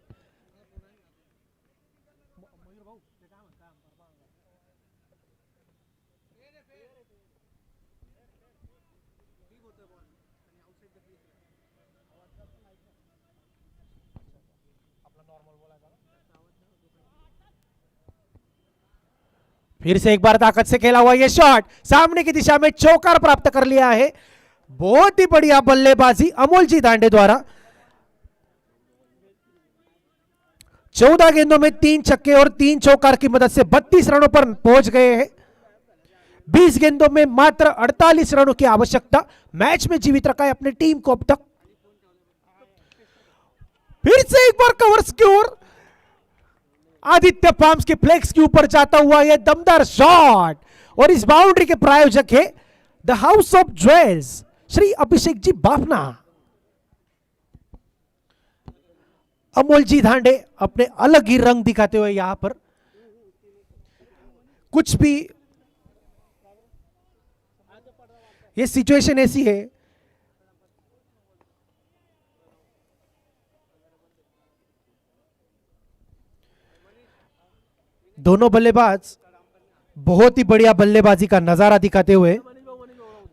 फिर से एक बार ताकत से खेला हुआ ये शॉट सामने की दिशा में चौकार प्राप्त कर लिया है। बहुत ही बढ़िया बल्लेबाजी अमोल जी दांडे द्वारा। 14 गेंदों में 3 छक्के और 3 चौकार की मदद से 32 रनों पर पहुंच गए हैं। 20 गेंदों में मात्र 48 रनों की आवश्यकता, मैच में जीवित रखा है अपनी टीम को अब तक। फिर से एक बार कवर्स की ओर आदित्य फार्म्स के फ्लेक्स के ऊपर जाता हुआ यह दमदार शॉट, और इस बाउंड्री के प्रायोजक है the house of jewels Shri Abhishek ji Bafna. Amol ji Dhande अपने अलग ही रंग दिखाते हुए यहां पर कुछ भी, ये सिचुएशन ऐसी है दोनों बल्लेबाज बहुत ही बढ़िया बल्लेबाजी का नजारा दिखाते हुए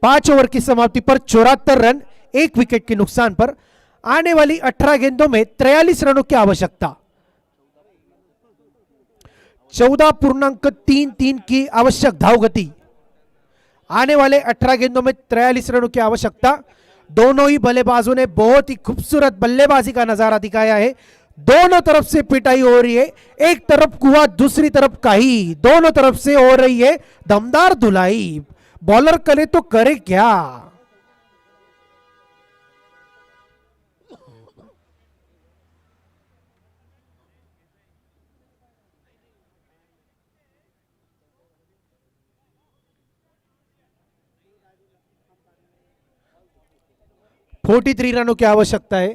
5 ओवर की समाप्ति पर 74 रन 1 विकेट के नुकसान पर आने वाली 18 गेंदों में 43 रनों की आवश्यकता, 14.33 की आवश्यक धाव गति, आने वाले 18 गेंदों में 43 रनों की आवश्यकता। दोनों ही बल्लेबाजों ने बहुत ही खूबसूरत बल्लेबाजी का नजारा दिखाया है। दोनों तरफ से पिटाई हो रही है, एक तरफ कुआं दूसरी तरफ काही, दोनों तरफ से हो रही है दमदार धुलाई। बॉलर करे तो करे क्या। फोर्टी 43 रनों की आवश्यकता है।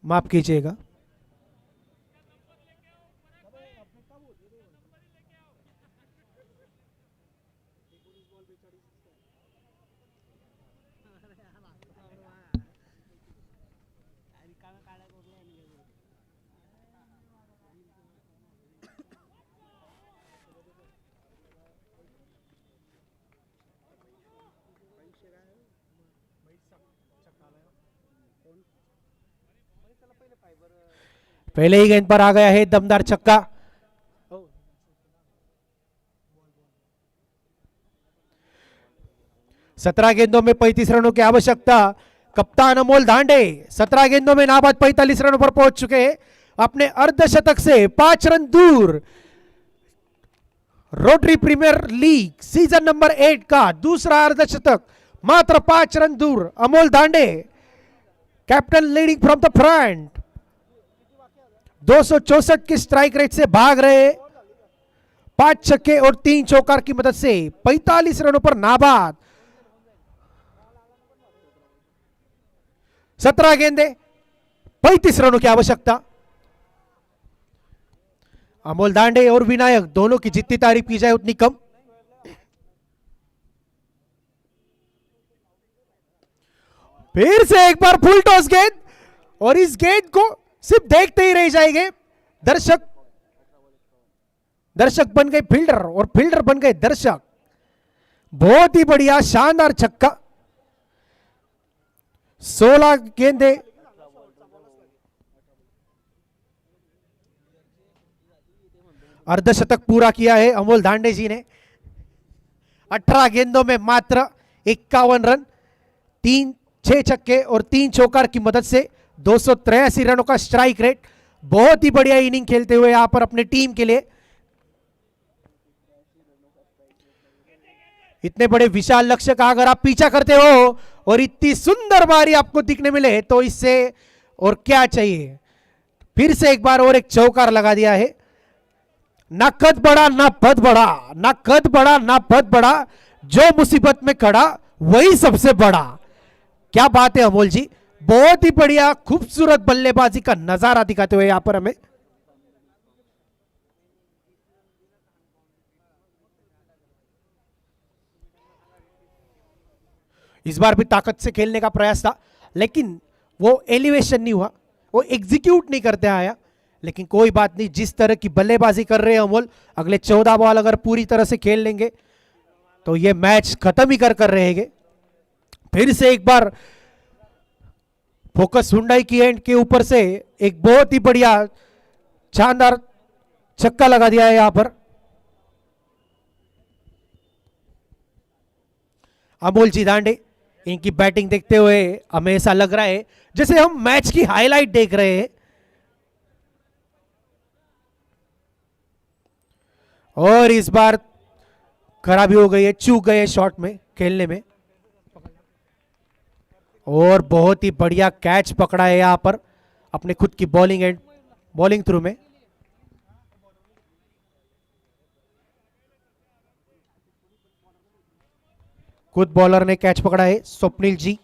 माफ कीजिएगा। पहले ही गेंद पर आ गया है दमदार छक्का। 17 गेंदों में 35 रनों की आवश्यकता। कप्तान अमोल धांडे 17 गेंदों में नाबाद 45 रनों पर पहुंच चुके हैं, अपने अर्धशतक से 5 रन दूर। Rotary Premier League season number 8 का दूसरा अर्धशतक मात्र 5 रन दूर। Amol Dhande captain leading from the front, 264 की स्ट्राइक रेट से भाग रहे, 5 छक्के और 3 चौकार की मदद से 45 रनों पर नाबाद। 17 गेंदे 35 रनों की आवश्यकता। अमोल दांडे और विनायक दोनों की जितनी तारीफ की जाए उतनी कम। फिर से एक बार फुल टॉस गेंद, और इस गेंद को सिर्फ देखते ही रह जाएंगे दर्शक। दर्शक बन गए फील्डर और फील्डर बन गए दर्शक। बहुत ही बढ़िया शानदार छक्का। 16 गेंदे अर्धशतक पूरा किया है अमोल धांडे जी ने। 18 गेंदों में मात्र 51 रन, 6 छक्के और 3 चौकार की मदद से 283 रनों का स्ट्राइक रेट। बहुत ही बढ़िया इनिंग खेलते हुए यहां पर अपने टीम के लिए। इतने बड़े विशाल लक्ष्य का अगर आप पीछा करते हो और इतनी सुंदर बारी आपको दिखने मिले तो इससे और क्या चाहिए। फिर से एक बार और एक चौकार लगा दिया है। ना कद बड़ा ना पद बड़ा, ना कद बड़ा ना पद बड़ा, जो मुसीबत में खड़ा वही सबसे बड़ा। क्या बात है अमोल जी, बहुत ही बढ़िया खूबसूरत बल्लेबाजी का नजारा दिखाते हुए यहां पर हमें। इस बार भी ताकत से खेलने का प्रयास था, लेकिन वो एलिवेशन नहीं हुआ, वो एग्जीक्यूट नहीं करते आया। लेकिन कोई बात नहीं, जिस तरह की बल्लेबाजी कर रहे हैं अमोल, अगले 14 बॉल अगर पूरी तरह से खेल लेंगे तो ये मैच खत्म ही कर रहेंगे। फिर से एक बार फोकस हुंडई की एंड के ऊपर से एक बहुत ही बढ़िया शानदार छक्का लगा दिया है यहां पर अमोल जी दांडे। इनकी बैटिंग देखते हुए हमें ऐसा लग रहा है जैसे हम मैच की हाईलाइट देख रहे हैं। और इस बार खराबी हो गई है, चूक गए शॉट में खेलने में। और बहुत ही बढ़िया कैच पकड़ा है यहां पर अपने खुद की बॉलिंग एंड बॉलिंग थ्रू में। खुद बॉलर ने कैच पकड़ा है, स्वप्निल जी।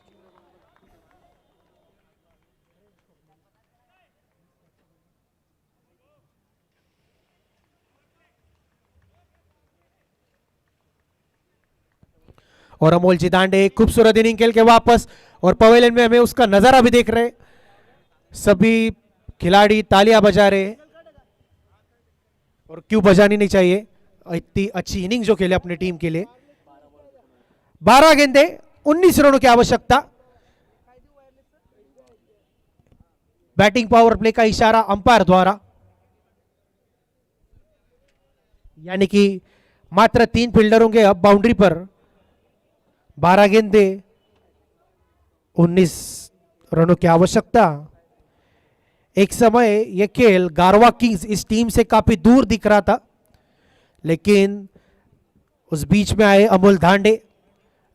और अमोल जी दांडे एक खूबसूरत इनिंग खेल के वापस, और पवेलियन में हमें उसका नजारा भी देख रहे हैं। सभी खिलाड़ी तालियां बजा रहे हैं, और क्यों बजानी नहीं चाहिए, इतनी अच्छी इनिंग जो खेले अपनी टीम के लिए। 12 गेंदे 19 रनों की आवश्यकता। बैटिंग पावर प्ले का इशारा अंपायर द्वारा, यानी कि मात्र 3 फील्डर होंगे अब बाउंड्री पर। 12 गेंदे 19 रनों की आवश्यकता। एक समय यह खेल गारवा किंग्स इस टीम से काफी दूर दिख रहा था, लेकिन उस बीच में आए अमोल धांडे,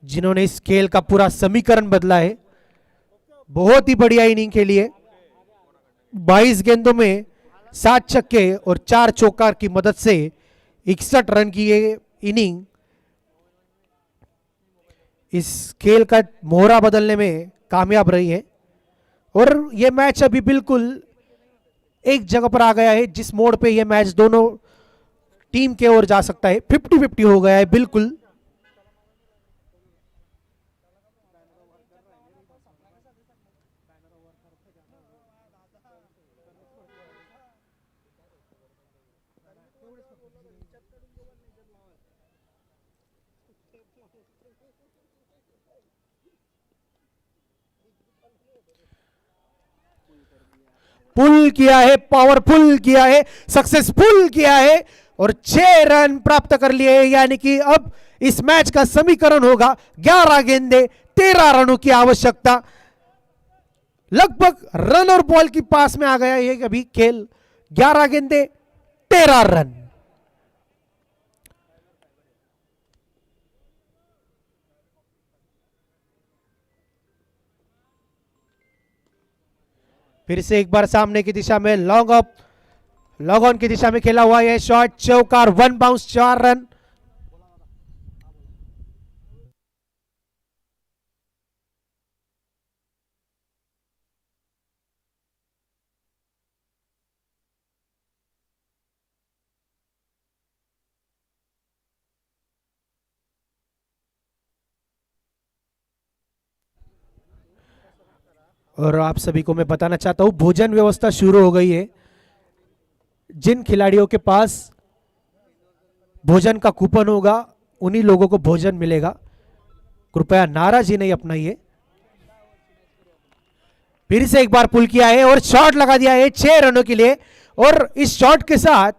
जिन्होंने इस खेल का पूरा समीकरण बदला है। बहुत ही बढ़िया इनिंग खेली है। 22 गेंदों में 7 छक्के और 4 चौकार की मदद से 61 रन की ये इनिंग इस खेल का मोहरा बदलने में कामयाब रही है। और ये मैच अभी बिल्कुल एक जगह पर आ गया है, जिस मोड़ पे ये मैच दोनों टीम के ओर जा सकता है। 50-50 हो गया है बिल्कुल। पुल किया है, पावरफुल किया है, सक्सेसफुल किया है और 6 रन प्राप्त कर लिए, यानी कि अब इस मैच का समीकरण होगा 11 गेंदे 13 रनों की आवश्यकता। लगभग रन और बॉल की पास में आ गया ये अभी खेल। 11 गेंदे 13 रन। फिर से एक बार सामने की दिशा में लॉन्ग ऑफ, लॉन्ग ऑन की दिशा में खेला हुआ यह शॉट, चौकार, 1 बाउंस, 4 रन। और आप सभी को मैं बताना चाहता हूं भोजन व्यवस्था शुरू हो गई है। जिन खिलाड़ियों के पास भोजन का कूपन होगा उन्हीं लोगों को भोजन मिलेगा, कृपया नाराजी नहीं अपनाइए। फिर से एक बार पुल किया है और शॉट लगा दिया है 6 रनों के लिए। और इस शॉट के साथ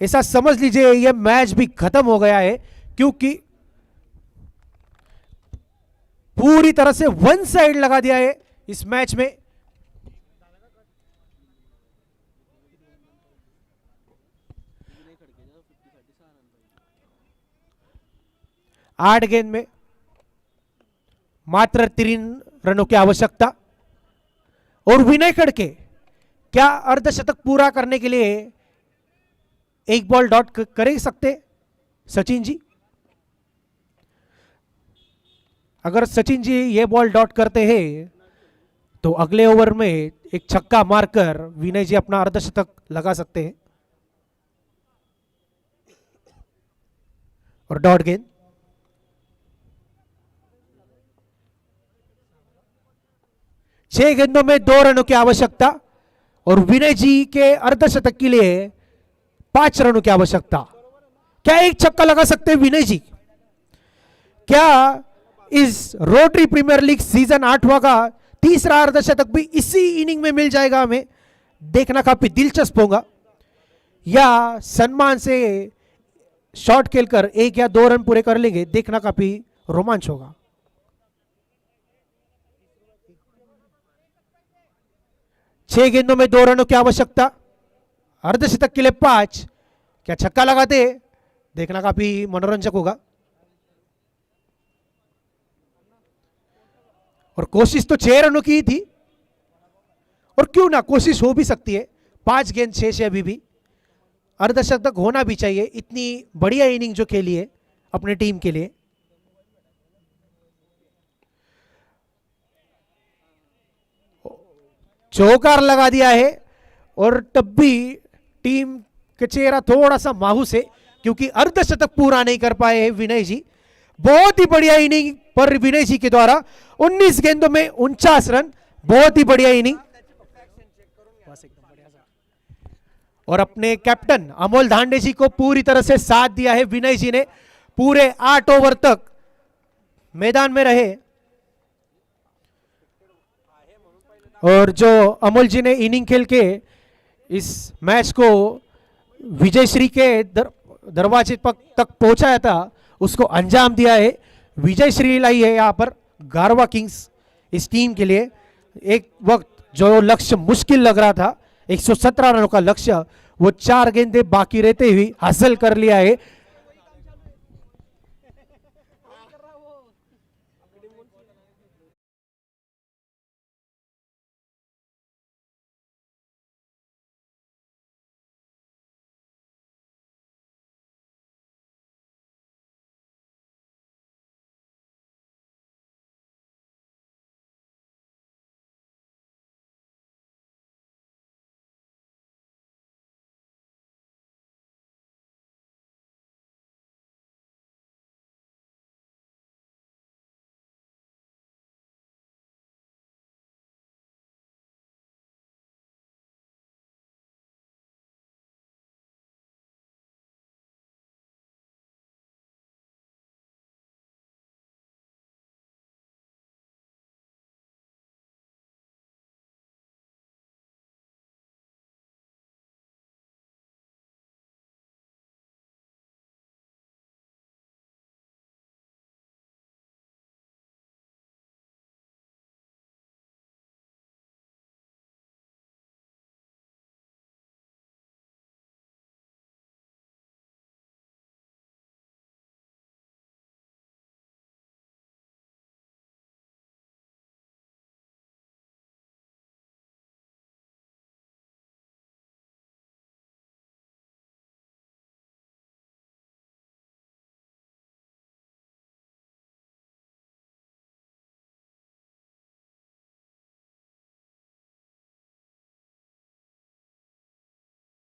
ऐसा समझ लीजिए यह मैच भी खत्म हो गया है, क्योंकि पूरी तरह से वन साइड लगा दिया है इस मैच में। आठ गेंद में मात्र 3 रनों की आवश्यकता। और विनय खड़के क्या अर्धशतक पूरा करने के लिए एक बॉल डॉट कर सकते सचिन जी? अगर सचिन जी ये बॉल डॉट करते हैं तो अगले ओवर में एक छक्का मारकर विनय जी अपना अर्धशतक लगा सकते हैं। और डॉट गेंद, छह गेंदों में 2 रनों की आवश्यकता और विनय जी के अर्धशतक के लिए 5 रनों की आवश्यकता। क्या एक छक्का लगा सकते हैं विनय जी? क्या इस रोटरी प्रीमियर लीग सीजन 8वां का तीसरा अर्धशतक भी इसी इनिंग में मिल जाएगा? हमें देखना काफी दिलचस्प होगा। या सम्मान से शॉट खेलकर 1 या 2 रन पूरे कर लेंगे, देखना काफी रोमांच होगा। छह गेंदों में 2 रनों की आवश्यकता, अर्धशतक के लिए 5। क्या छक्का लगाते? देखना काफी मनोरंजक होगा। और कोशिश तो 6 रनों की ही थी, और क्यों ना कोशिश हो भी सकती है। 5 गेंद 6 से अभी भी अर्धशतक होना भी चाहिए, इतनी बढ़िया इनिंग जो खेली है अपने टीम के लिए। चौकार लगा दिया है और तब भी टीम का चेहरा थोड़ा सा मायूस है, क्योंकि अर्धशतक पूरा नहीं कर पाए हैं विनय जी। बहुत ही बढ़िया इनिंग पर विनय जी के द्वारा, 19 गेंदों में 49 रन, बहुत ही बढ़िया इनिंग। और अपने कैप्टन अमोल धांडे जी को पूरी तरह से साथ दिया है विनय जी ने। पूरे 8 ओवर तक मैदान में रहे और जो अमोल जी ने इनिंग खेल के इस मैच को विजय श्री के दरवाजे तक पहुंचाया था, उसको अंजाम दिया है। विजय श्री लाई है यहाँ पर गारवा किंग्स इस टीम के लिए। एक वक्त जो लक्ष्य मुश्किल लग रहा था, 117 रनों का लक्ष्य, वो 4 गेंदें बाकी रहते हुए हासिल कर लिया है।